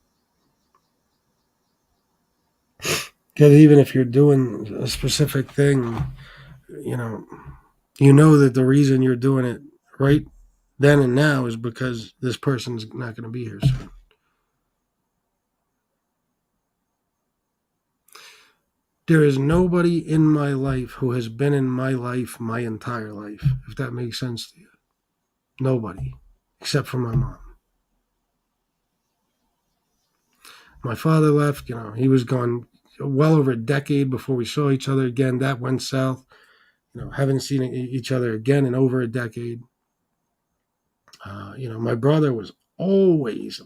Because even if you're doing a specific thing, you know, that the reason you're doing it right then and now is because this person's not going to be here soon. There is nobody in my life who has been in my life my entire life, if that makes sense to you. Nobody, except for my mom. My father left, he was gone well over a decade before we saw each other again. That went south. Haven't seen each other again in over a decade. My brother was always,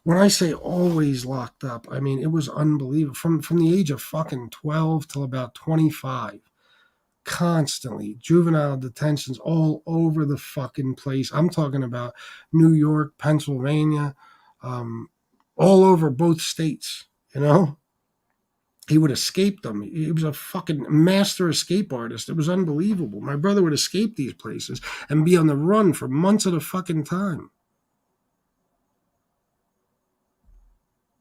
when I say always locked up, I mean, it was unbelievable. From the age of fucking 12 till about 25, constantly juvenile detentions all over the fucking place. I'm talking about New York, Pennsylvania, all over both states, he would escape them. He was a fucking master escape artist. It was unbelievable. My brother would escape these places and be on the run for months at a fucking time.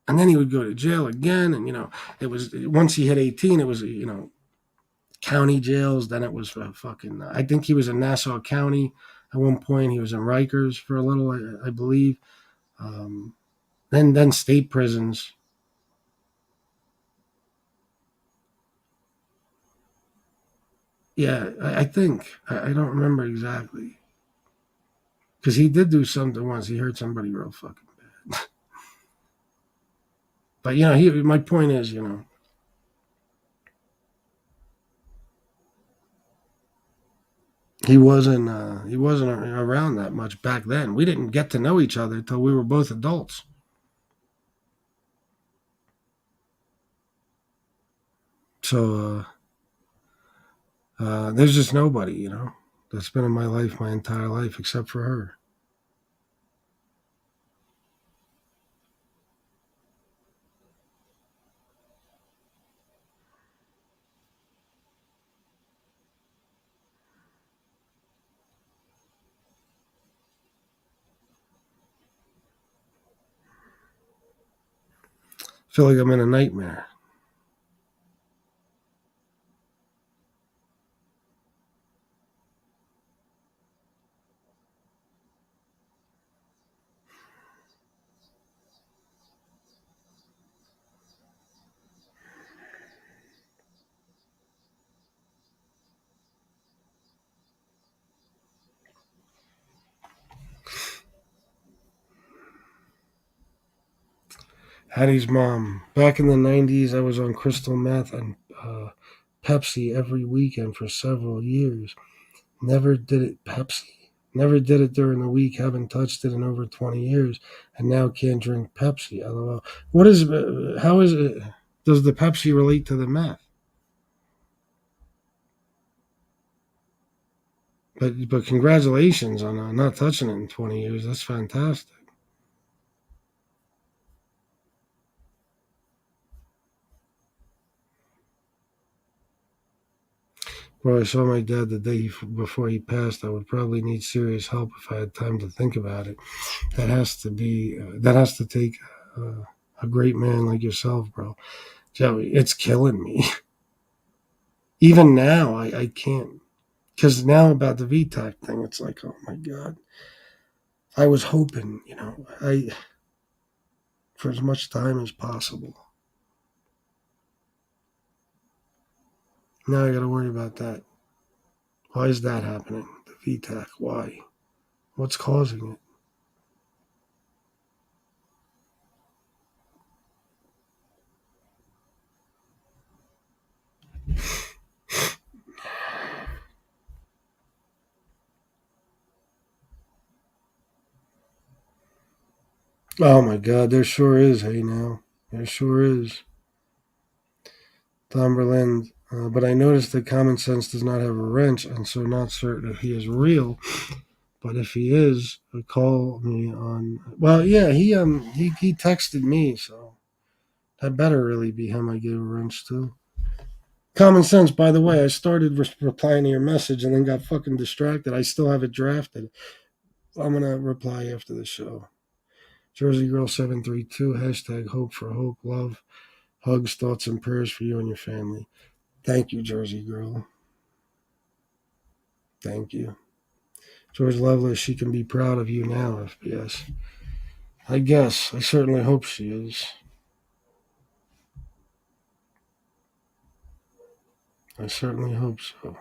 And then he would go to jail again. And, it was once he hit 18, it was, county jails. Then it was fucking, I think he was in Nassau County at one point. He was in Rikers for a little, I believe. Then state prisons. Yeah, I think. I don't remember exactly. Because he did do something once. He hurt somebody real fucking bad. But, my point is, he wasn't around that much back then. We didn't get to know each other until we were both adults. So there's just nobody, that's been in my life my entire life except for her. I feel like I'm in a nightmare. Hattie's mom. Back in the 90s, I was on crystal meth and Pepsi every weekend for several years. Never did it, Pepsi. Never did it during the week. Haven't touched it in over 20 years. And now can't drink Pepsi. LOL. How is it? Does the Pepsi relate to the meth? But congratulations on not touching it in 20 years. That's fantastic. Well, I saw my dad the day before he passed. I would probably need serious help if I had time to think about it. That has to take uh, a great man like yourself, bro. Joey, it's killing me. Even now, I can't. Because now about the VTAC thing, it's like, oh my God. I was hoping, for as much time as possible. Now I got to worry about that. Why is that happening? The VTAC, why? What's causing it? Oh my God, there sure is. Hey, now. There sure is. Tom Berlin. But I noticed that common sense does not have a wrench, and so not certain if he is real. But if he is, call me on. Well, yeah, he texted me, so that better really be him. I gave a wrench to. Common sense. By the way, I started replying to your message and then got fucking distracted. I still have it drafted. I'm gonna reply after the show. Jersey Girl 732 hashtag hope for hope love hugs thoughts and prayers for you and your family. Thank you, Jersey Girl. Thank you. George Lovelace, she can be proud of you now, FPS. I guess. I certainly hope she is. I certainly hope so.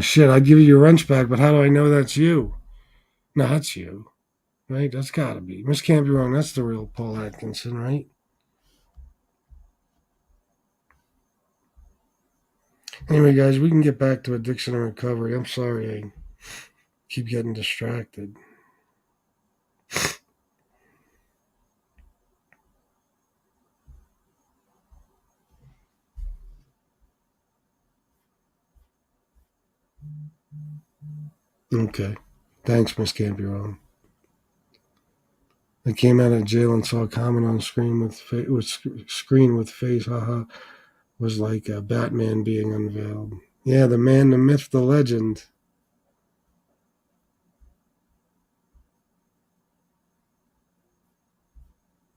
Shit, I'd give you your wrench back, but how do I know that's you? No, that's you. Right? That's gotta be. Miss Can't Be Wrong, that's the real Paul Atkinson, right? Anyway, guys, we can get back to addiction and recovery. I'm sorry I keep getting distracted. Okay. Thanks, Miss Campione. I came out of jail and saw a comment on screen with face. Haha, was like a Batman being unveiled. Yeah, the man, the myth, the legend.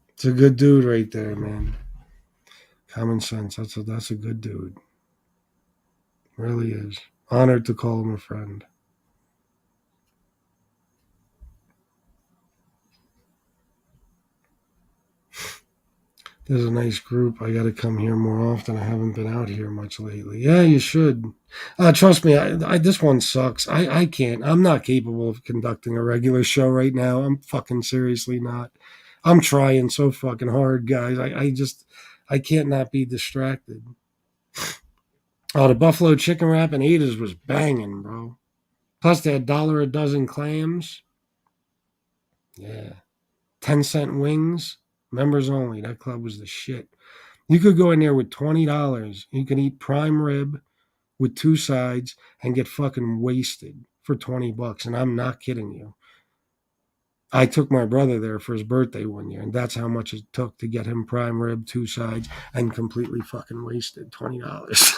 It's a good dude right there, man. Common sense. That's a good dude. Really is. Honored to call him a friend. There's a nice group. I got to come here more often. I haven't been out here much lately. Yeah, you should. Trust me, this one sucks. I can't. I'm not capable of conducting a regular show right now. I'm fucking seriously not. I'm trying so fucking hard, guys. I can't not be distracted. Oh, the buffalo chicken wrap and Ada's was banging, bro. Plus, they had dollar a dozen clams. Yeah. 10-cent wings. Members only. That club was the shit. You could go in there with $20. You can eat prime rib with two sides and get fucking wasted for $20. And I'm not kidding you. I took my brother there for his birthday one year, and that's how much it took to get him prime rib, two sides, and completely fucking wasted $20.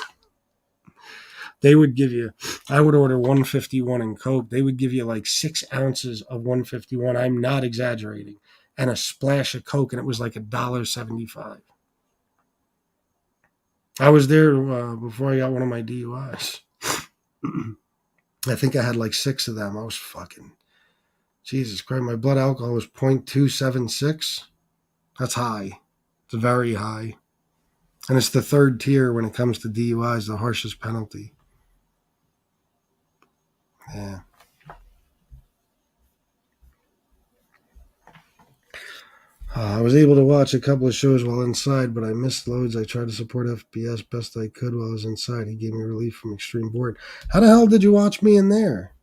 They would give you, I would order 151 and Coke. They would give you like 6 ounces of 151. I'm not exaggerating. And a splash of Coke, and it was like $1.75. I was there before I got one of my DUIs. I think I had like 6 of them. I was fucking, Jesus Christ. My blood alcohol was 0.276. That's high. It's very high. And it's the third tier when it comes to DUIs, the harshest penalty. Yeah. I was able to watch a couple of shows while inside, but I missed loads. I tried to support FBS best I could while I was inside. He gave me relief from extreme boredom. How the hell did you watch me in there?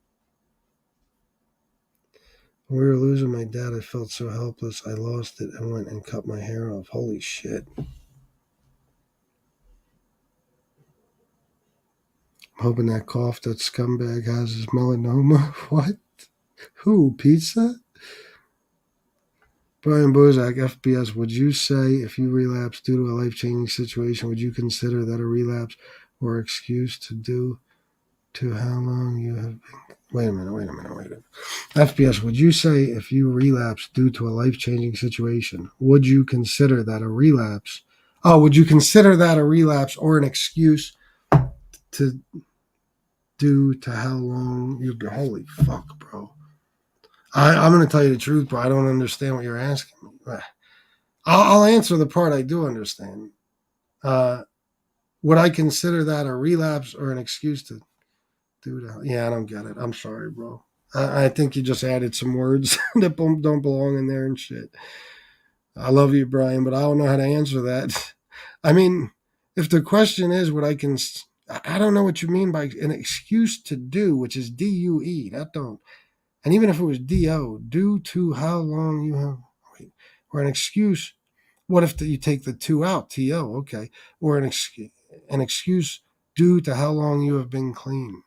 When we were losing my dad, I felt so helpless. I lost it and went and cut my hair off. Holy shit. I'm hoping that cough that scumbag has is melanoma. What? Who? Pizza? Brian Bozak, FBS, would you say if you relapse due to a life-changing situation, would you consider that a relapse or excuse to due to how long you have been? Wait a minute. FBS, would you say if you relapse due to a life-changing situation, would you consider that a relapse? Oh, would you consider that a relapse or an excuse to due to how long you've been? Holy fuck, bro. I'm going to tell you the truth, bro. I don't understand what you're asking me. I'll answer the part I do understand. Would I consider that a relapse or an excuse to do that? Yeah, I don't get it. I'm sorry, bro. I think you just added some words that don't belong in there and shit. I love you, Brian, but I don't know how to answer that. I mean, if the question is what I don't know what you mean by an excuse to do, which is DUE. That don't. And even if it was DO, due to how long you have, or an excuse. What if you take the two out, TO? Okay, or an excuse due to how long you have been clean.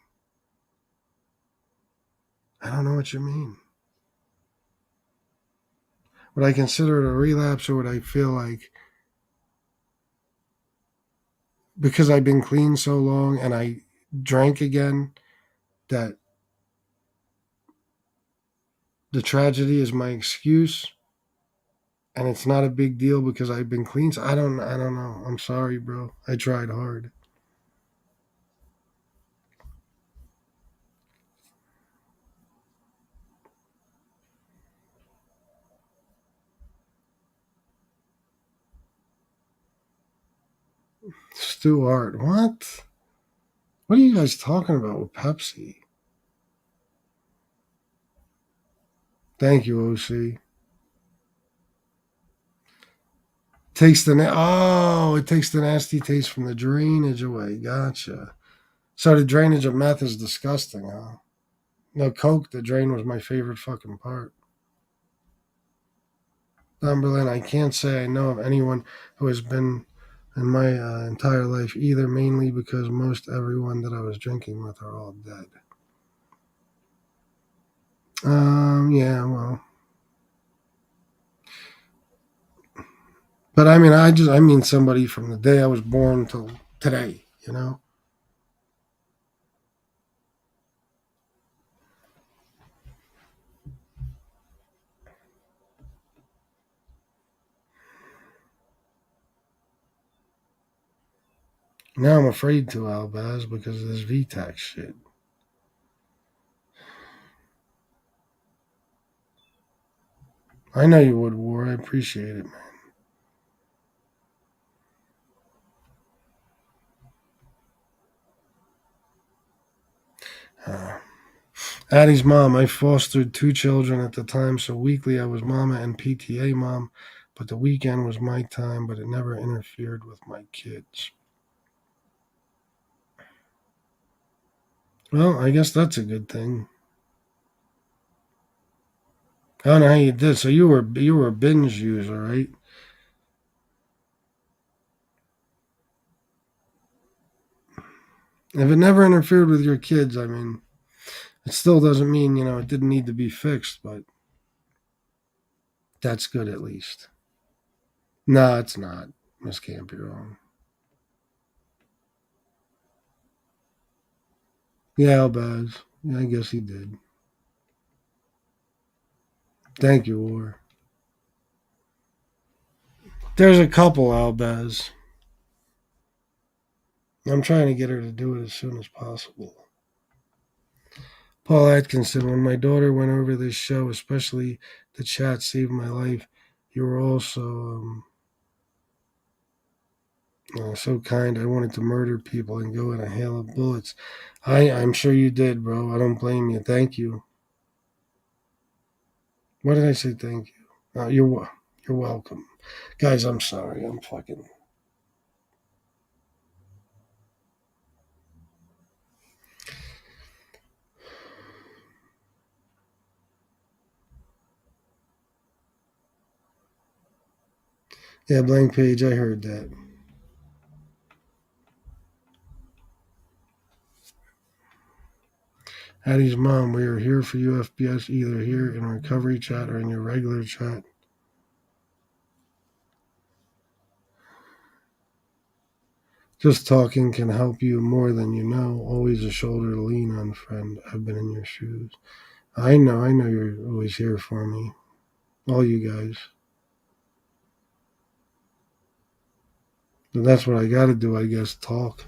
I don't know what you mean. Would I consider it a relapse, or would I feel like because I've been clean so long and I drank again that the tragedy is my excuse and it's not a big deal because I've been clean? So I don't know. I'm sorry, bro. I tried hard. Stuart, what? What are you guys talking about with Pepsi? Thank you, OC. It takes the nasty taste from the drainage away. Gotcha. So the drainage of meth is disgusting, huh? No, coke, the drain was my favorite fucking part. Cumberland, I can't say I know of anyone who has been in my entire life either, mainly because most everyone that I was drinking with are all dead. Yeah, well, but I mean, I mean somebody from the day I was born till today, you know? Now I'm afraid to, Albaz, because of this VTAX shit. I know you would, War. I appreciate it, man. Addie's mom. I fostered two children at the time, so weekly I was mama and PTA mom, but the weekend was my time, but it never interfered with my kids. Well, I guess that's a good thing. I don't know how you did. So you were a binge user, right? If it never interfered with your kids, I mean, it still doesn't mean it didn't need to be fixed, but that's good at least. No, it's not. Miss Can't be wrong. Yeah, Albaz. Yeah, I guess he did. Thank you, War. There's a couple, Albaz. I'm trying to get her to do it as soon as possible. Paul Atkinson, when my daughter went over this show, especially the chat saved my life. You were also so kind. I wanted to murder people and go in a hail of bullets. I'm sure you did, bro. I don't blame you. Thank you. What did I say? Thank you. You're welcome, guys. I'm sorry. I'm fucking. Yeah, blank page. I heard that. Addie's mom, we are here for you, FBS, either here in recovery chat or in your regular chat. Just talking can help you more than you know. Always a shoulder to lean on, friend. I've been in your shoes. I know you're always here for me. All you guys. But that's what I gotta do, I guess, talk.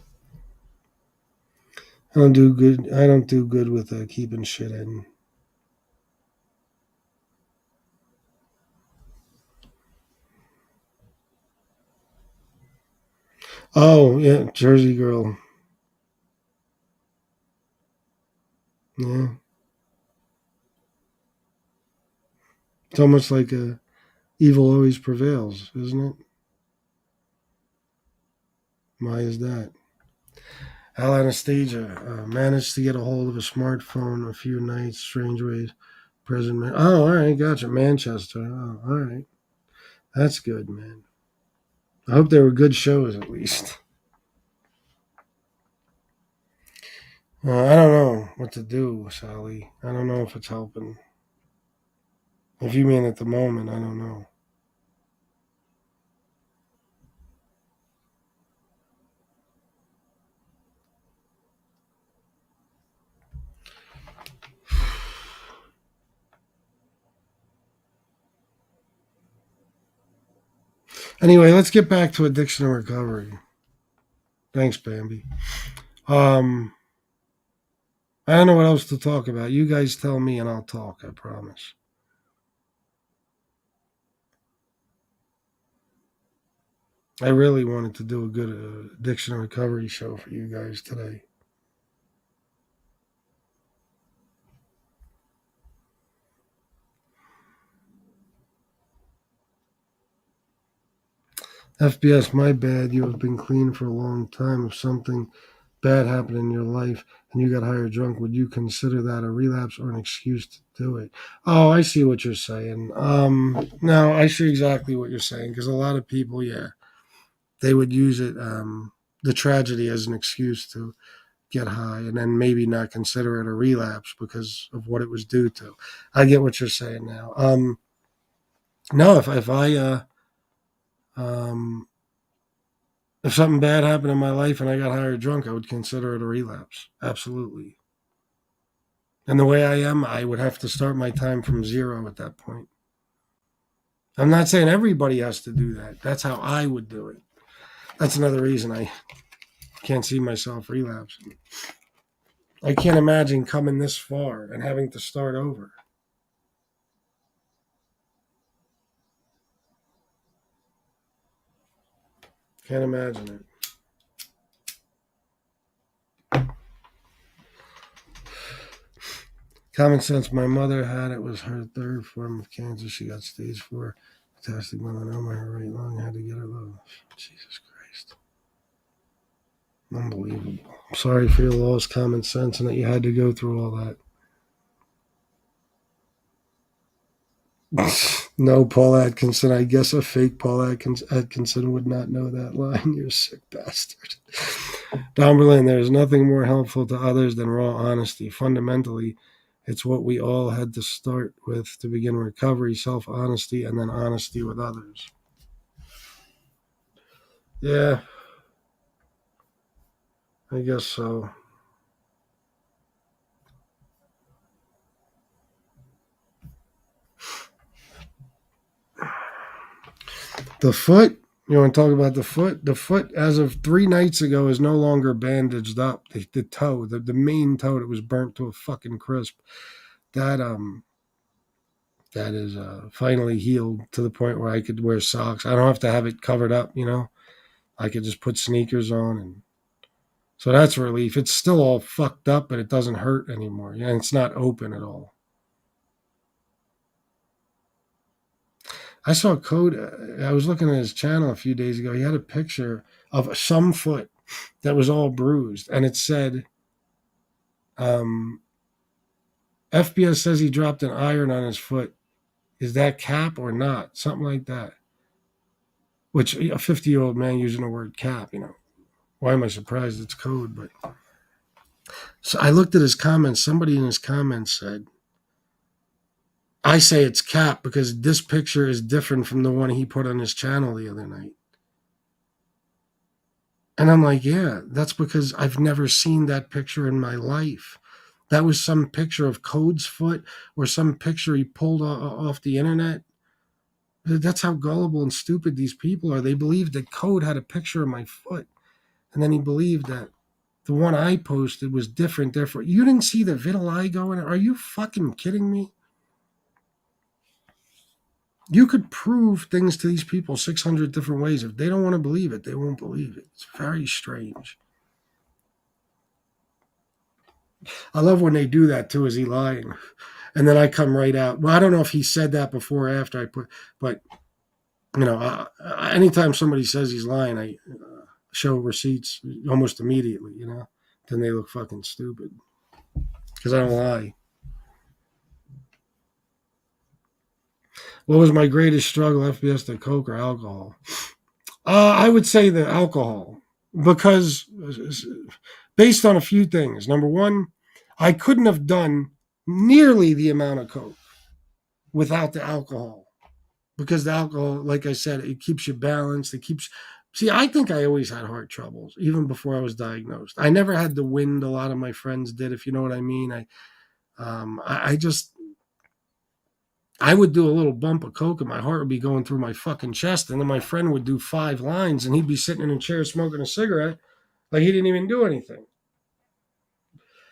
I don't do good with keeping shit in. Oh, yeah, Jersey girl. Yeah. It's almost like evil always prevails, isn't it? Why is that? Al Anastasia managed to get a hold of a smartphone a few nights, strange ways. President. Oh, all right, gotcha. Manchester. Oh, all right. That's good, man. I hope they were good shows at least. I don't know what to do, Sally. I don't know if it's helping. If you mean at the moment, I don't know. Anyway, let's get back to addiction and recovery. Thanks, Bambi. Um, I don't know what else to talk about. You guys tell me and I'll talk, I promise. I really wanted to do a good addiction and recovery show for you guys today. FBS, my bad. You have been clean for a long time. If something bad happened in your life and you got higher drunk, would you consider that a relapse or an excuse to do it? Oh, I see what you're saying. No, I see exactly what you're saying because a lot of people, yeah, they would use it, the tragedy as an excuse to get high and then maybe not consider it a relapse because of what it was due to. I get what you're saying now. No, um, if something bad happened in my life and I got higher drunk, I would consider it a relapse. Absolutely. And the way I am, I would have to start my time from zero at that point. I'm not saying everybody has to do that. That's how I would do it. That's another reason I can't see myself relapsing. I can't imagine coming this far and having to start over. Can't imagine it. Common sense. My mother had it. Was her third form of cancer. She got stage 4 metastatic melanoma in her right lung. Had to get her low. Jesus Christ. Unbelievable. I'm sorry for your loss, common sense, and that you had to go through all that. No, Paul Atkinson. I guess a fake Paul Atkinson would not know that line. You're a sick bastard. Don Berlin, there is nothing more helpful to others than raw honesty. Fundamentally, it's what we all had to start with to begin recovery, self-honesty, and then honesty with others. Yeah, I guess so. The foot, you want to talk about the foot? The foot, as of 3 nights ago, is no longer bandaged up. The toe, the main toe that was burnt to a fucking crisp, that that is finally healed to the point where I could wear socks. I don't have to have it covered up, you know. I could just put sneakers on, and so that's a relief. It's still all fucked up, but it doesn't hurt anymore. Yeah, and it's not open at all. I saw Code. I was looking at his channel a few days ago. He had a picture of some foot that was all bruised, and it said, um, "FBS says he dropped an iron on his foot. Is that cap or not? Something like that." Which a 50-year-old man using the word cap, you know. Why am I surprised it's Code? But so I looked at his comments. Somebody in his comments said, I say it's cap because this picture is different from the one he put on his channel the other night. And I'm like, yeah, that's because I've never seen that picture in my life. That was some picture of Code's foot or some picture he pulled off the internet. That's how gullible and stupid these people are. They believed that Code had a picture of my foot. And then he believed that the one I posted was different. Therefore, you didn't see the vitiligo in it? Are you fucking kidding me? You could prove things to these people 600 different ways. If they don't want to believe it, they won't believe it. It's very strange. I love when they do that too. Is he lying? And then I come right out. Well, I don't know if he said that before or after I put, but you know, anytime somebody says he's lying, I show receipts almost immediately. You know, then they look fucking stupid because I don't lie. What was my greatest struggle, FBS, the Coke or alcohol? I would say the alcohol because based on a few things. Number one, I couldn't have done nearly the amount of Coke without the alcohol because the alcohol, like I said, it keeps you balanced. It keeps. See, I think I always had heart troubles even before I was diagnosed. I never had the wind a lot of my friends did, if you know what I mean. I just I would do a little bump of Coke and my heart would be going through my fucking chest. And then my friend would do 5 lines and he'd be sitting in a chair smoking a cigarette like he didn't even do anything.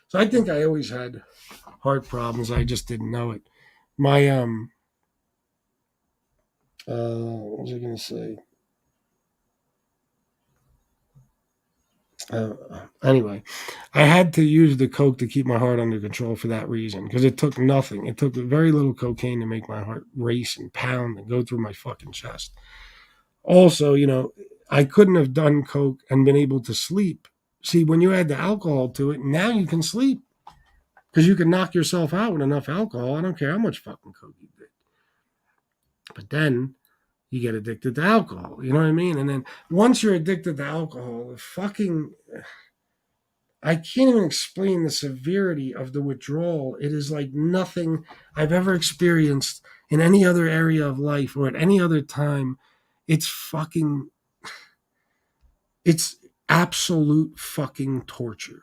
So I think I always had heart problems. I just didn't know it. My, what was I going to say? Anyway, I had to use the Coke to keep my heart under control for that reason because it took nothing. It took very little cocaine to make my heart race and pound and go through my fucking chest. Also, you know, I couldn't have done Coke and been able to sleep See, when you add the alcohol to it, now you can sleep because you can knock yourself out with enough alcohol. I don't care how much fucking coke you did. But then you get addicted to alcohol. You know what I mean? And then once you're addicted to alcohol, the fucking I can't even explain the severity of the withdrawal. It is like nothing I've ever experienced in any other area of life or at any other time. It's fucking, it's absolute fucking torture.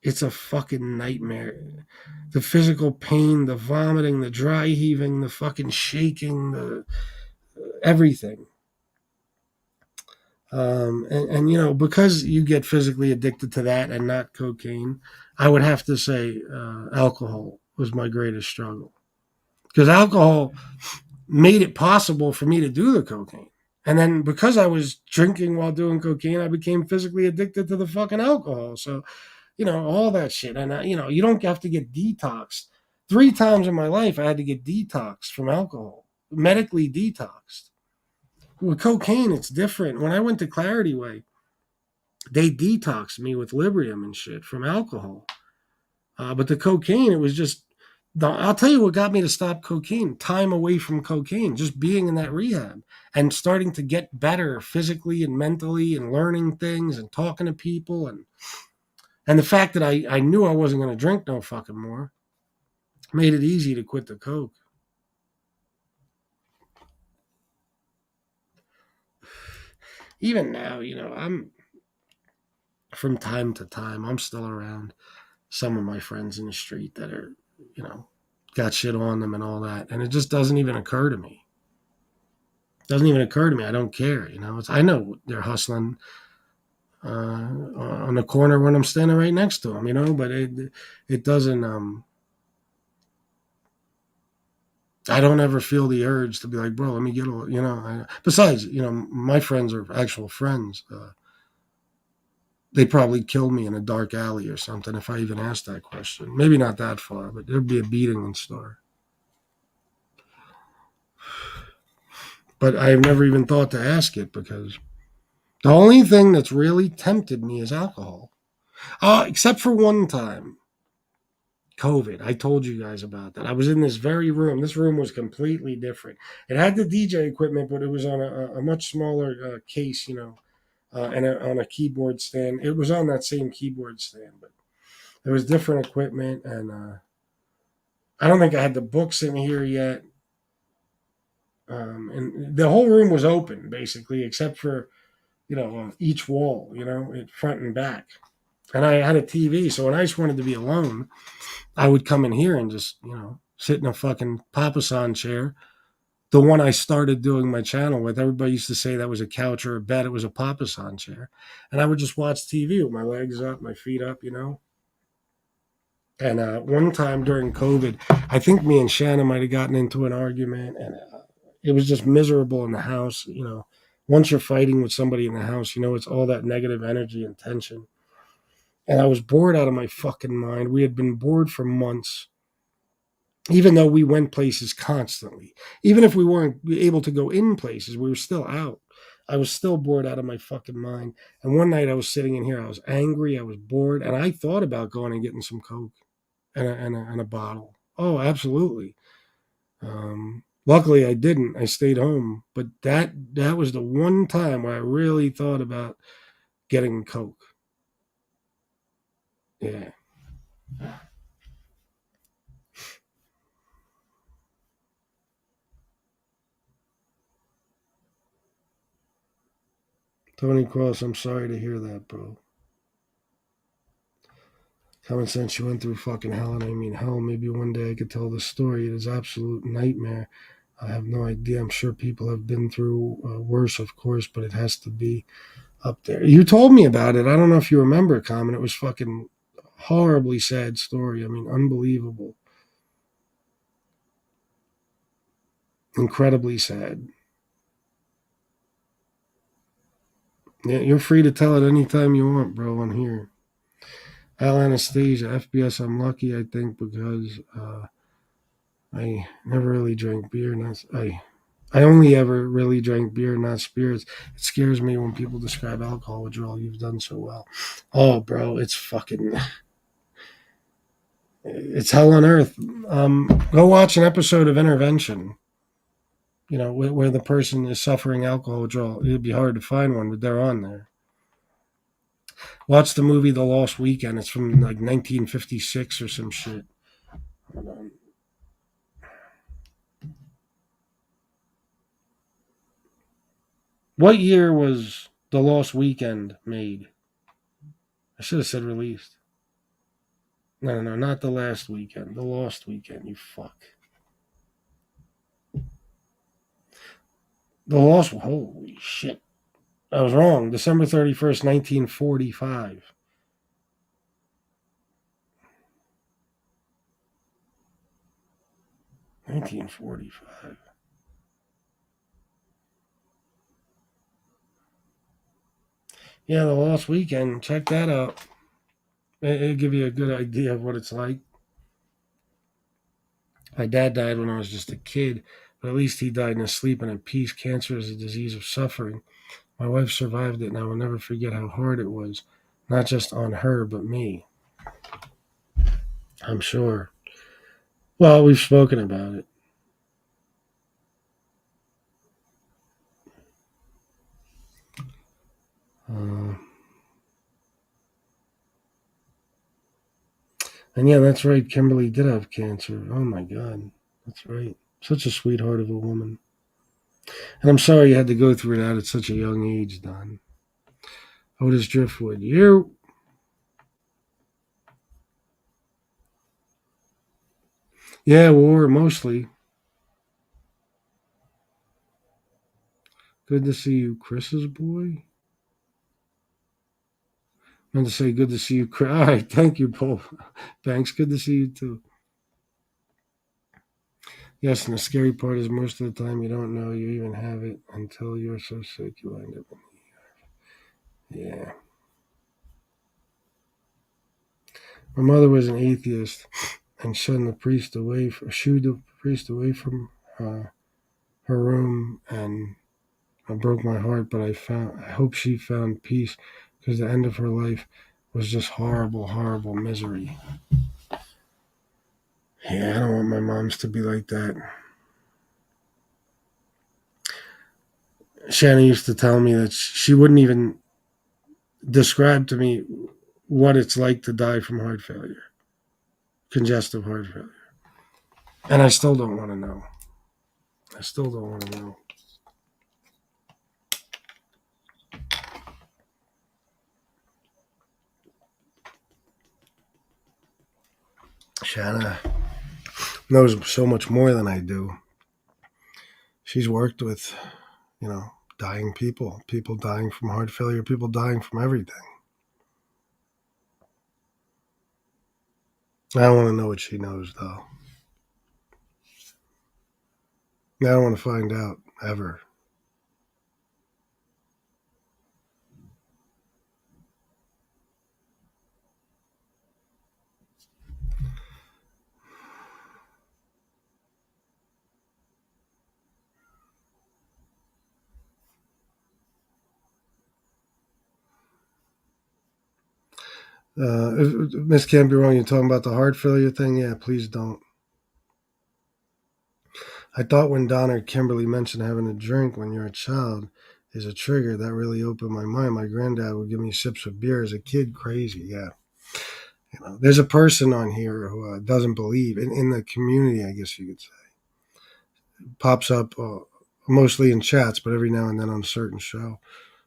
It's a fucking nightmare. The physical pain, the vomiting, the dry heaving, the fucking shaking, the everything. And you know, because you get physically addicted to that and not cocaine, I would have to say alcohol was my greatest struggle because alcohol made it possible for me to do the cocaine. And then because I was drinking while doing cocaine, I became physically addicted to the fucking alcohol. So, you know, all that shit. And, you know, you don't have to get detoxed. 3 times in my life, I had to get detoxed from alcohol, medically detoxed. With cocaine, it's different. When I went to Clarity Way, they detoxed me with Librium and shit from alcohol. But the cocaine, it was just, I'll tell you what got me to stop cocaine time away from cocaine, just being in that rehab and starting to get better physically and mentally and learning things and talking to people. And the fact that I knew I wasn't going to drink no fucking more made it easy to quit the coke. Even now, you know, I'm from time to time, I'm still around some of my friends in the street that are, you know, got shit on them and all that. And it just doesn't even occur to me. It doesn't even occur to me. I don't care. You know, I know they're hustling on the corner when I'm standing right next to them, you know, but it doesn't, I don't ever feel the urge to be like, bro, let me get a, you know, besides, you know, my friends are actual friends. They'd probably kill me in a dark alley or something if I even asked that question. Maybe not that far, but there'd be a beating in store. But I've never even thought to ask it because the only thing that's really tempted me is alcohol. Except for one time, COVID. I told you guys about that. I was in this very room. This room was completely different. It had the DJ equipment, but it was on a much smaller case, you know, and on a keyboard stand. It was on that same keyboard stand, but there was different equipment, and I don't think I had the books in here yet. And the whole room was open basically, except for each wall, front and back. And I had a TV, so when I just wanted to be alone, I would come in here and just sit in a fucking papasan chair. The one I started doing my channel with, everybody used to say that was a couch or a bed. It was a papasan chair, and I would just watch TV with my legs up, my feet up, And one time during COVID, I think me and Shannon might have gotten into an argument, and it was just miserable in the house. Once you're fighting with somebody in the house, it's all that negative energy and tension. And I was bored out of my fucking mind. We had been bored for months, even though we went places constantly. Even if we weren't able to go in places, we were still out. I was still bored out of my fucking mind. And one night I was sitting in here, I was angry, I was bored, and I thought about going and getting some Coke and a bottle. Oh, absolutely. Luckily, I didn't. I stayed home. But that was the one time where I really thought about getting Coke. Yeah. Tony Cross, I'm sorry to hear that, bro. Common sense, you went through fucking hell, and I mean hell. Maybe one day I could tell the story. It is absolute nightmare. I have no idea. I'm sure people have been through worse, of course, but it has to be up there. You told me about it. I don't know if you remember, Common. It was fucking horribly sad story. I mean, unbelievable. Incredibly sad. Yeah, you're free to tell it anytime you want, bro. I'm here. Al Anastasia, FBS. I'm lucky, I think, because I never really drank beer. And I I only ever really drank beer, not spirits. It scares me when people describe alcohol withdrawal. You've done so well. Oh, bro, it's fucking, it's hell on earth. Go watch an episode of Intervention. You know, where the person is suffering alcohol withdrawal. It'd be hard to find one, but they're on there. Watch the movie The Lost Weekend. It's from like 1956 or some shit. Hold on. What year was The Lost Weekend made? I should have said released. No, not The Last Weekend. The Lost Weekend, you fuck. The Lost, holy shit. I was wrong. December 31st, 1945. 1945. Yeah, The Lost Weekend. Check that out. It'll give you a good idea of what it's like. My dad died when I was just a kid, but at least he died in his sleep and in peace. Cancer is a disease of suffering. My wife survived it, and I will never forget how hard it was, not just on her, but me. I'm sure. Well, we've spoken about it. Uh, and yeah, that's right. Kimberly did have cancer. Oh my God. That's right. Such a sweetheart of a woman. And I'm sorry you had to go through that at such a young age, Don. Otis Driftwood. You. Yeah, war mostly. Good to see you, Chris's boy. I meant to say good to see you, Chris. All right, thank you, Paul. Thanks. Good to see you too. Yes, and the scary part is most of the time you don't know you even have it until you're so sick you end up. Yeah. My mother was an atheist and shooed the priest away from her room, and it broke my heart. But I hope she found peace because the end of her life was just horrible, horrible misery. Yeah, I don't want my moms to be like that. Shannon used to tell me that she wouldn't even describe to me what it's like to die from heart failure, congestive heart failure. And I still don't want to know. I still don't want to know. Shanna knows so much more than I do. She's worked with, dying people dying from heart failure, people dying from everything. I don't want to know what she knows, though. I don't want to find out ever. Miss Can't Be Wrong, you're talking about the heart failure thing? Yeah, please don't. I thought when Donna or Kimberly mentioned having a drink when you're a child is a trigger, that really opened my mind. My granddad would give me sips of beer as a kid. Crazy, yeah. There's a person on here who doesn't believe in the community, I guess you could say. Pops up mostly in chats, but every now and then on a certain show,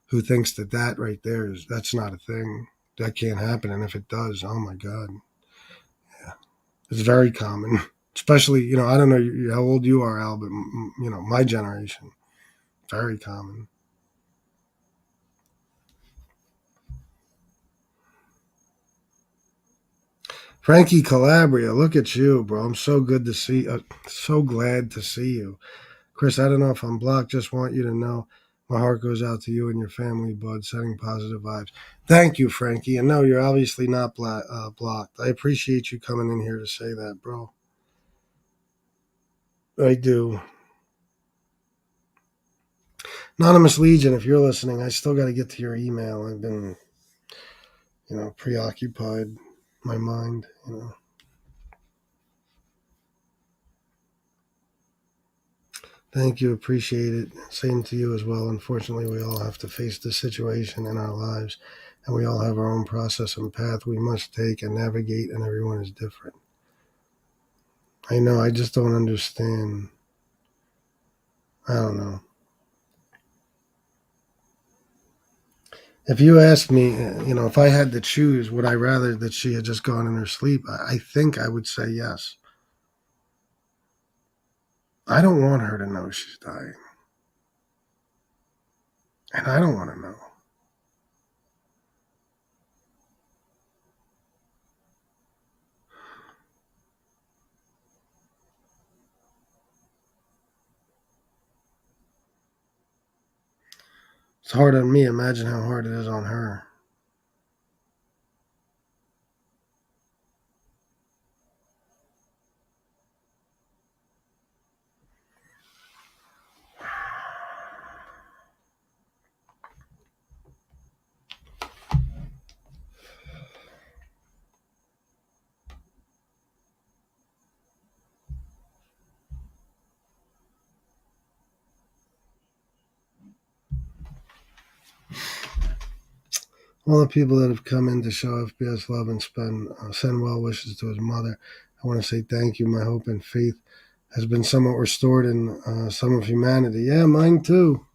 who thinks that right there that's not a thing. That can't happen. And if it does, oh my God. Yeah. It's very common. Especially, I don't know how old you are, Al, but, my generation. Very common. Frankie Calabria, look at you, bro. I'm so good to see. So glad to see you, Chris. I don't know if I'm blocked. Just want you to know my heart goes out to you and your family, bud. Sending positive vibes. Thank you, Frankie. And no, you're obviously not blocked. I appreciate you coming in here to say that, bro. I do. Anonymous Legion, if you're listening, I still got to get to your email. I've been, preoccupied my mind. Thank you. Appreciate it. Same to you as well. Unfortunately, we all have to face this situation in our lives, and we all have our own process and path we must take and navigate, and everyone is different. I know. I just don't understand. I don't know. If you asked me, if I had to choose, would I rather that she had just gone in her sleep? I think I would say yes. I don't want her to know she's dying. And I don't want to know. It's hard on me. Imagine how hard it is on her. All the people that have come in to show FBS love and send well wishes to his mother, I want to say thank you. My hope and faith has been somewhat restored in some of humanity. Yeah, mine too.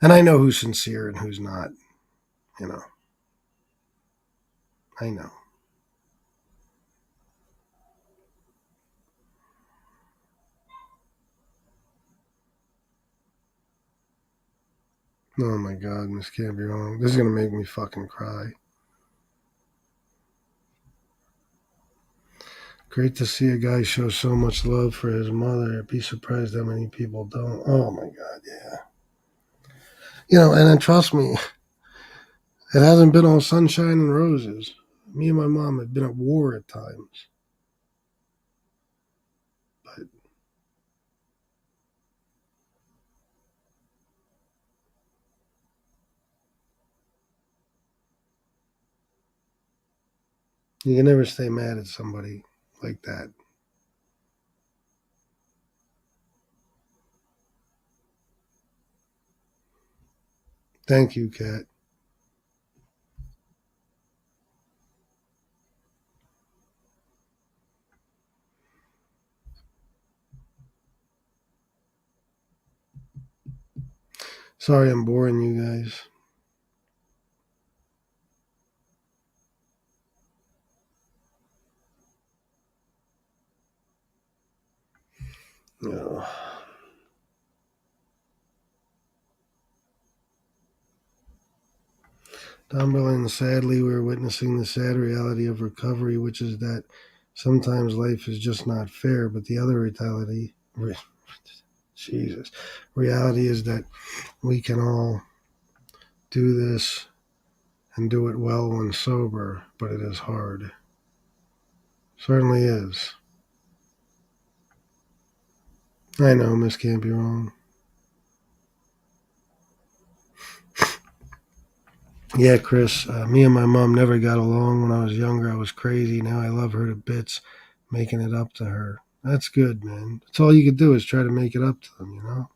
And I know who's sincere and who's not. You know, I know. Oh my God, this can't be wrong. This is going to make me fucking cry. Great to see a guy show so much love for his mother. I'd be surprised how many people don't. Oh my God, yeah. And then trust me, it hasn't been all sunshine and roses. Me and my mom have been at war at times. But you can never stay mad at somebody like that. Thank you, Kat. Sorry I'm boring you guys. You know. Don Berlin, sadly, we're witnessing the sad reality of recovery, which is that sometimes life is just not fair. But the other Jesus, reality is that we can all do this and do it well when sober, but it is hard. Certainly is. I know, Miss Can't Be Wrong. Yeah, Chris, me and my mom never got along when I was younger. I was crazy. Now I love her to bits, making it up to her. That's good, man. That's all you could do is try to make it up to them.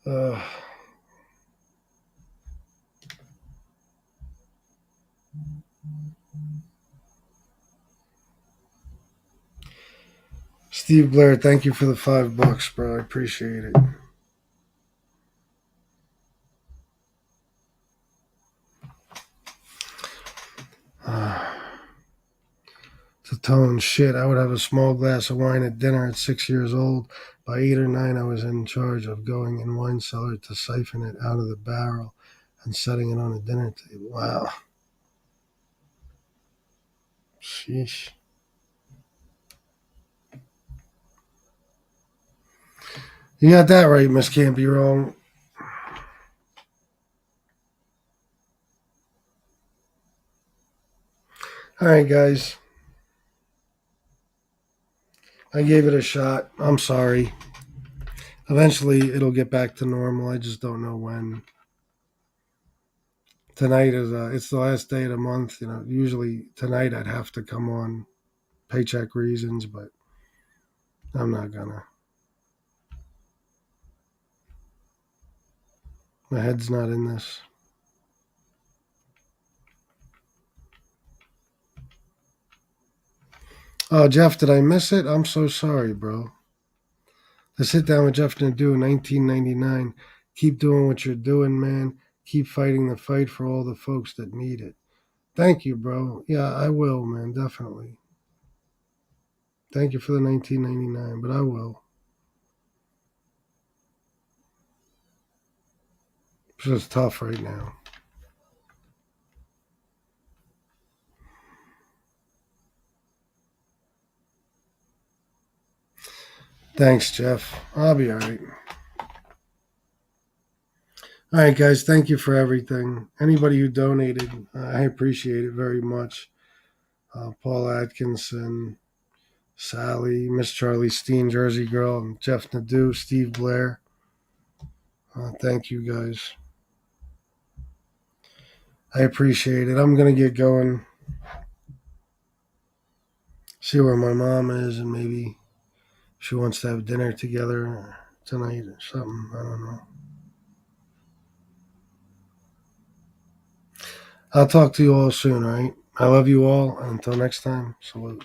Uh, Steve Blair, thank you for the $5, bro. I appreciate it. Uh, to tone shit, I would have a small glass of wine at dinner at 6 years old. By 8 or 9, I was in charge of going in wine cellar to siphon it out of the barrel and setting it on a dinner table. Wow. Sheesh. You got that right, Miss Can't Be Wrong. All right, guys. I gave it a shot. I'm sorry. Eventually, it'll get back to normal. I just don't know when. Tonight is it's the last day of the month. You know, usually tonight I'd have to come on paycheck reasons, but I'm not gonna. My head's not in this. Oh, Jeff, did I miss it? I'm so sorry, bro. To sit down with Jeff Nadeau in 1999. Keep doing what you're doing, man. Keep fighting the fight for all the folks that need it. Thank you, bro. Yeah, I will, man. Definitely. Thank you for the 1999, but I will. It's just tough right now. Thanks, Jeff. I'll be all right. All right, guys. Thank you for everything. Anybody who donated, I appreciate it very much. Paul Atkinson, Sally, Miss Charlie Steen, Jersey Girl, and Jeff Nadeau, Steve Blair. Thank you, guys. I appreciate it. I'm going to get going, see where my mom is, and maybe she wants to have dinner together tonight or something. I don't know. I'll talk to you all soon, all right? I love you all. And until next time, salute.